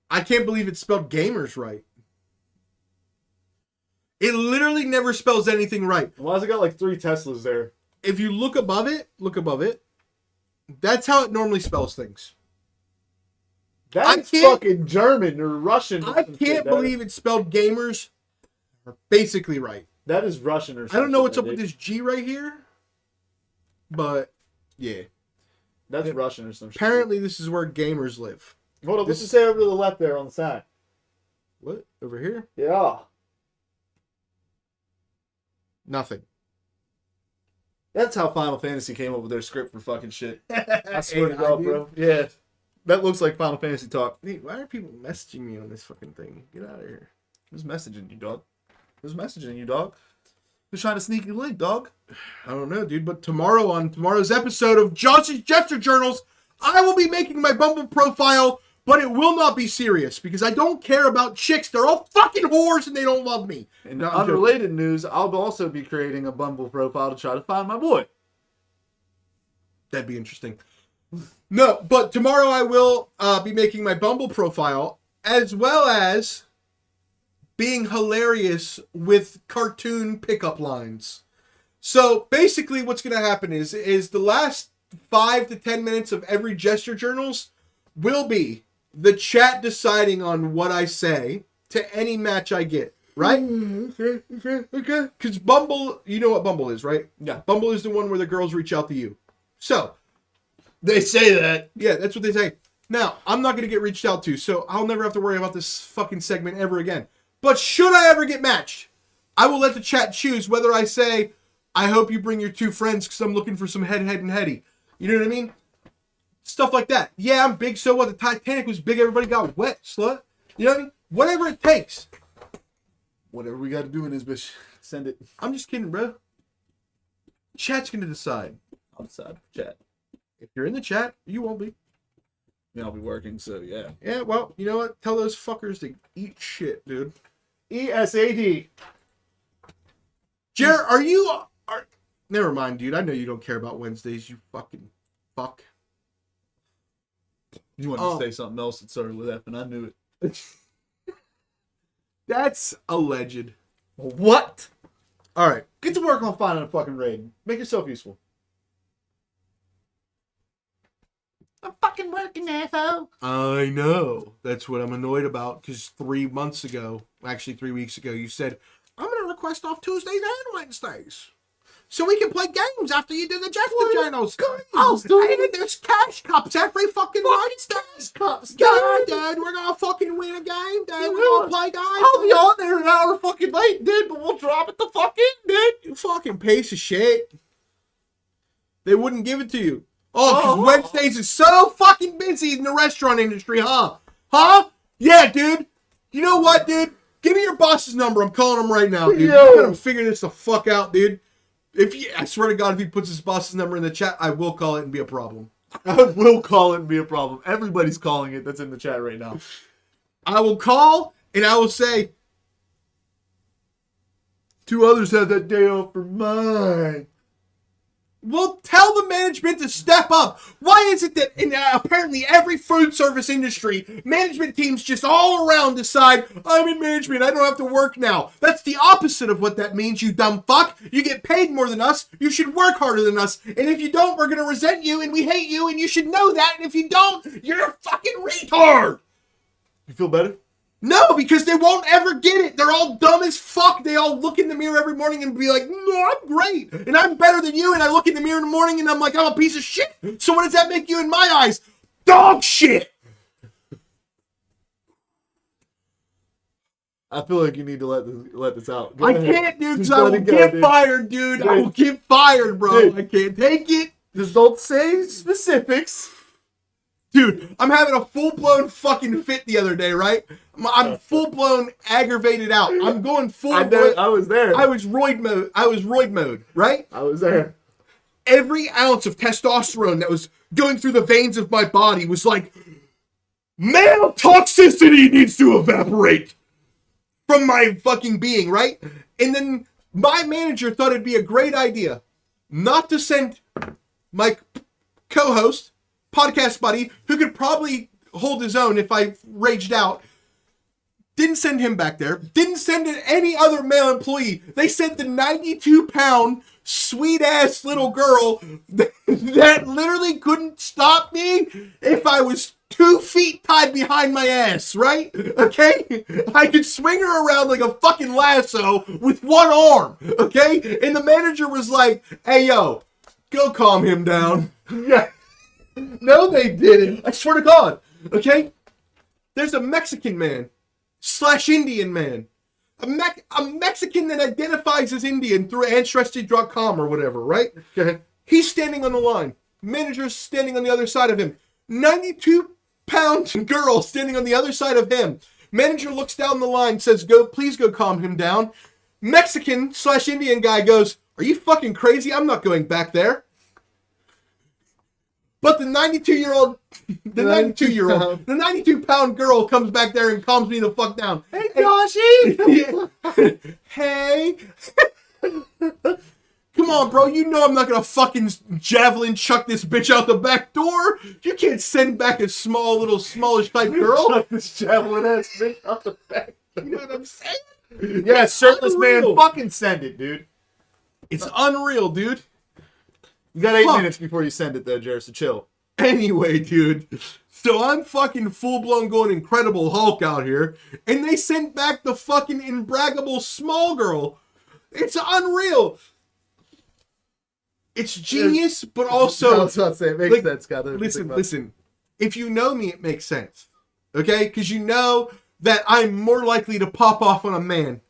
I can't believe it spelled gamers right. It literally never spells anything right. Why has it got like 3 Teslas there? If you look above it, that's how it normally spells things. That's fucking German or Russian. I can't believe it spelled gamers basically right. That is Russian or something. I don't know what's up with this G right here, but yeah. That's Russian or some shit. Apparently this is where gamers live. Hold on, what's it say over to the left there on the side? What? Over here? Yeah. Nothing. That's how Final Fantasy came up with their script for fucking shit. I swear to AI, God, dude. bro. Yeah. That looks like Final Fantasy talk. Nate, why are people messaging me on this fucking thing? Get out of here. Who's messaging you, dog? Who's messaging you, dog? Who's trying to sneak you link, dog? I don't know, dude, but tomorrow on tomorrow's episode of Josh's Gesture Journals, I will be making my Bumble profile, but it will not be serious because I don't care about chicks. They're all fucking whores and they don't love me. In No, I'm unrelated news, I'll also be creating a Bumble profile to try to find my boy. That'd be interesting. No, but tomorrow I will be making my Bumble profile as well as being hilarious with cartoon pickup lines. So basically what's going to happen is the last 5 to 10 minutes of every Gesture Journals will be the chat deciding on what I say to any match I get, right? Okay. Because Bumble, you know what Bumble is, right? Yeah. Bumble is the one where the girls reach out to you. So, They say that. yeah, that's what they say. Now, I'm not going to get reached out to, so I'll never have to worry about this fucking segment ever again. But should I ever get matched, I will let the chat choose whether I say, I hope you bring your 2 friends because I'm looking for some head, and heady. You know what I mean? Stuff like that. Yeah, I'm big, so what? The Titanic was big, everybody got wet, slut. You know what I mean? Whatever it takes. Whatever we got to do in this bitch, send it. I'm just kidding, bro. Chat's going to decide. I'll decide. Chat. If you're in the chat, you won't be. Yeah, I'll be working, so yeah. Yeah, well, you know what? Tell those fuckers to eat shit, dude. ESAD. Jared, are you... Never mind, dude. I know you don't care about Wednesdays, you fucking fuck. You wanted to say something else that started with F, and I knew it. That's alleged. What? All right. Get to work on finding a fucking raid. Make yourself useful. I'm fucking working, asshole. I know. That's what I'm annoyed about, because 3 months ago, actually 3 weeks ago, you said, I'm going to request off Tuesdays and Wednesdays. So we can play games after you do the Gesture Journals. Oh, dude, there's cash cups every fucking Wednesday. Cups, Yeah, dude, we're going to fucking win a game, dude. We're going to play, guys. I'll be on there an hour fucking late, dude, but we'll drop it the fuck in, dude. You fucking piece of shit. They wouldn't give it to you. Oh, because Wednesdays is so fucking busy in the restaurant industry, huh? Huh? Yeah, dude. You know what, dude? Give me your boss's number. I'm calling him right now, dude. Yo. You gotta figure this the fuck out, dude. I swear to God, if he puts his boss's number in the chat, I will call it and be a problem. I will call it and be a problem. Everybody's calling it that's in the chat right now. I will call and I will say, 2 others have that day off for mine. Well, tell the management to step up. Why is it that in apparently every food service industry, management teams just all around decide, I'm in management, I don't have to work now. That's the opposite of what that means, you dumb fuck. You get paid more than us, you should work harder than us. And if you don't, we're going to resent you and we hate you and you should know that. And if you don't, you're a fucking retard. You feel better? No, because they won't ever get it. They're all dumb as fuck. They all look in the mirror every morning and be like, no, I'm great. And I'm better than you. And I look in the mirror in the morning and I'm like, I'm a piece of shit. So what does that make you in my eyes? Dog shit. I feel like you need to let this out. I can't, dude, because I will get fired, dude. I will get fired, bro. I can't take it. Just don't say specifics. Dude, I'm having a full-blown fucking fit the other day, right? I'm full-blown aggravated out. I'm going full. I was there. I was roid mode, right? I was there. Every ounce of testosterone that was going through the veins of my body was like, male toxicity needs to evaporate from my fucking being, right? And then my manager thought it'd be a great idea not to send my co-host, podcast buddy, who could probably hold his own if I raged out. Didn't send him back there. Didn't send any other male employee. They sent the 92-pound, sweet-ass little girl that literally couldn't stop me if I was 2 feet tied behind my ass, right? Okay? I could swing her around like a fucking lasso with one arm, okay? And the manager was like, hey, yo, go calm him down. Yeah. No, they didn't. I swear to God. Okay? There's a Mexican man / Indian man. A Mexican that identifies as Indian through Ancestry.com or whatever, right? Okay. He's standing on the line. Manager's standing on the other side of him. 92-pound girl standing on the other side of him. Manager looks down the line, says, please go calm him down. Mexican / Indian guy goes, are you fucking crazy? I'm not going back there. But the 92-pound girl comes back there and calms me the fuck down. Hey, Joshi! Hey. Come on, bro. You know I'm not going to fucking javelin chuck this bitch out the back door. You can't send back a smallish type girl. Chuck this javelin ass bitch out the back door. You know what I'm saying? Yeah, shirtless unreal. man, fucking send it, dude. It's unreal, dude. You got 8 minutes before you send it, though, Jared, so chill. Anyway, dude. So I'm fucking full-blown going Incredible Hulk out here, and they sent back the fucking imbraggable small girl. It's unreal. It's genius, but also... I was about to say, it makes sense, Scott. Listen. If you know me, it makes sense. Okay? Because you know that I'm more likely to pop off on a man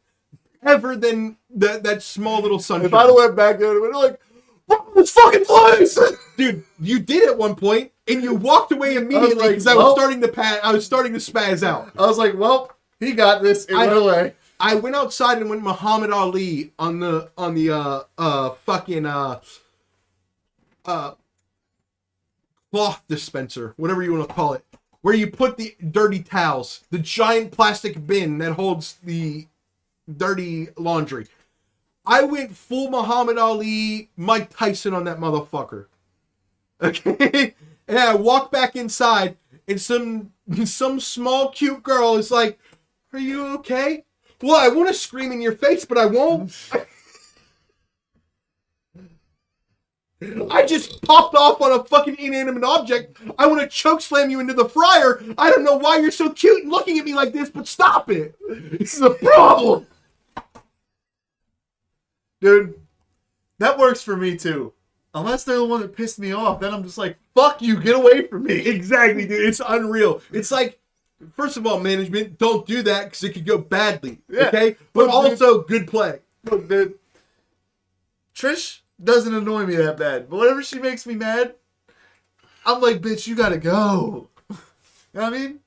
ever than that small little sunshine. If I'd have went back there, we'd like, fuck this fucking place! Dude, you did at one point, and you walked away immediately because I was starting to spaz out. I was like, well, he got this. It went away. I went outside and went Muhammad Ali on the fucking cloth dispenser, whatever you want to call it, where you put the dirty towels, the giant plastic bin that holds the dirty laundry. I went full Muhammad Ali, Mike Tyson on that motherfucker. Okay? And I walked back inside, and some small cute girl is like, are you okay? Well, I want to scream in your face, but I won't. I just popped off on a fucking inanimate object. I want to choke slam you into the fryer. I don't know why you're so cute and looking at me like this, but stop it. This is a problem. Dude, that works for me too. Unless they're the one that pissed me off, then I'm just like, fuck you, get away from me. Exactly, dude. It's unreal. It's like, first of all, management, don't do that because it could go badly. Yeah. Okay? But also, good play. Look, dude, Trish doesn't annoy me that bad. But whenever she makes me mad, I'm like, bitch, you gotta go. You know what I mean?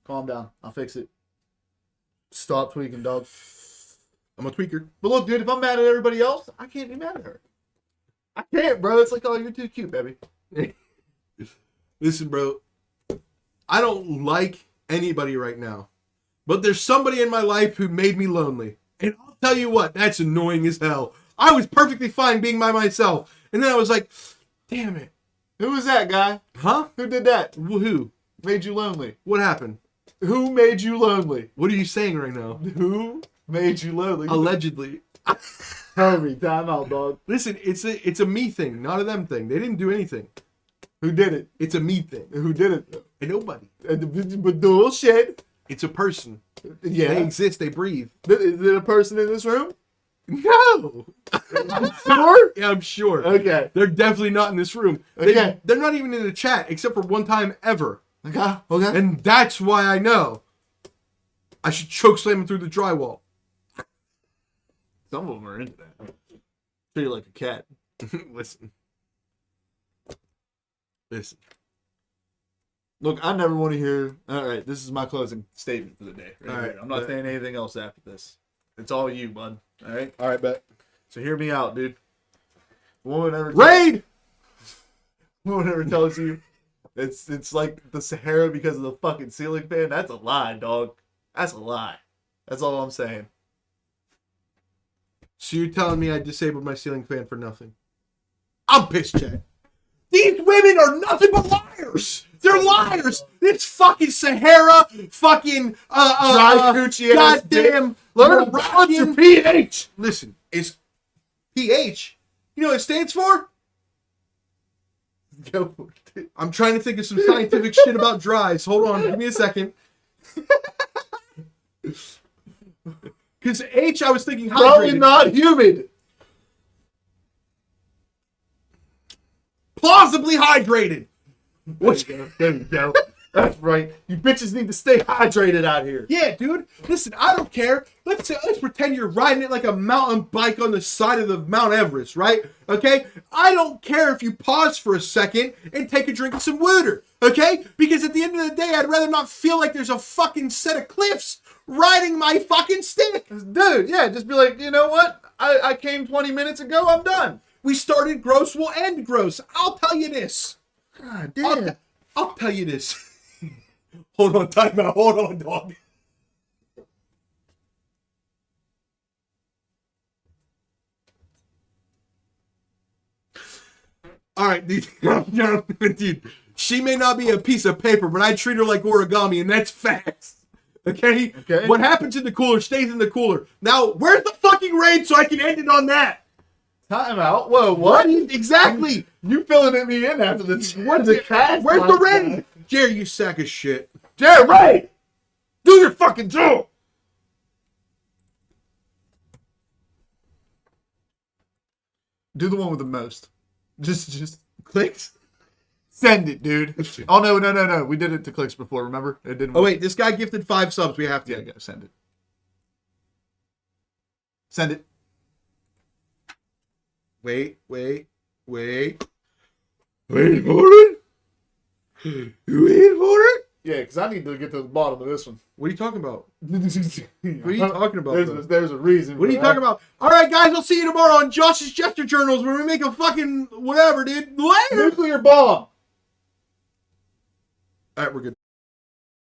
Calm down. I'll fix it. Stop tweaking, dog. I'm a tweaker. But look, dude, if I'm mad at everybody else, I can't be mad at her. I can't, bro. It's like, oh, you're too cute, baby. Listen, bro. I don't like anybody right now. But there's somebody in my life who made me lonely. And I'll tell you what, that's annoying as hell. I was perfectly fine being by myself. And then I was like, damn it. Who was that guy? Huh? Who did that? Who? Made you lonely? What happened? Who made you lonely? What are you saying right now? Who made you lonely? Allegedly. Tell me, time out, dog. Listen, it's a me thing, not a them thing. They didn't do anything. Who did it? It's a me thing. Who did it? And nobody. But bullshit. It's a person. Yeah. They exist. They breathe. Is it a person in this room? No. Sure? Yeah, I'm sure. Okay. They're definitely not in this room. Okay. They're not even in the chat, except for one time ever. Okay. Okay. And that's why I know I should choke slam him through the drywall. Some of them are into that. Treat you like a cat. Listen. Look, I never want to hear. All right, this is my closing statement for the day. Right All right, here. I'm not saying anything else after this. It's all you, bud. All right. All right, bet. So hear me out, dude. Woman ever Raid! Woman ever tells you it's like the Sahara because of the fucking ceiling fan. That's a lie, dog. That's a lie. That's all I'm saying. So you're telling me I disabled my ceiling fan for nothing? I'm pissed, Chad. These women are nothing but liars. They're liars. It's fucking Sahara, fucking Dry coochie ass goddamn. Learn to balance your pH. Listen, it's pH. You know what it stands for? Go for it, dude. I'm trying to think of some scientific shit about dries. Hold on, give me a second. Because H, I was thinking hydrated. Probably not humid. Plausibly hydrated. There you go. That's right. You bitches need to stay hydrated out here. Yeah, dude. Listen, I don't care. Let's pretend you're riding it like a mountain bike on the side of the Mount Everest, right? Okay? I don't care if you pause for a second and take a drink of some water, okay? Because at the end of the day, I'd rather not feel like there's a fucking set of cliffs riding my fucking stick. Dude, yeah, just be like, you know what? I came 20 minutes ago. I'm done. We started gross, we'll end gross. I'll tell you this. God damn. I'll tell you this. Hold on, time out. Hold on, dog. All right, dude. Dude, she may not be a piece of paper, but I treat her like origami, and that's facts. Okay? Okay. What happens in the cooler stays in the cooler. Now, where's the fucking raid so I can end it on that? Time out. Whoa, what? Exactly. You filling me in after the cat? Where's the raid? Jerry, you sack of shit. Jared, right! Do your fucking job! Do the one with the most. Just clicks. Send it, dude. Oh, no. We did it to clicks before, remember? It didn't Oh, work. wait, this guy gifted 5 subs. We have to. Yeah, go. Send it. Send it. Wait for it? Wait for it? Yeah, because I need to get to the bottom of this one. What are you talking about? What are you talking about, though? There's a reason. What are you talking about? All right, guys, I'll see you tomorrow on Josh's Gesture Journals where we make a fucking whatever, dude. Later. Nuclear bomb. All right, we're good.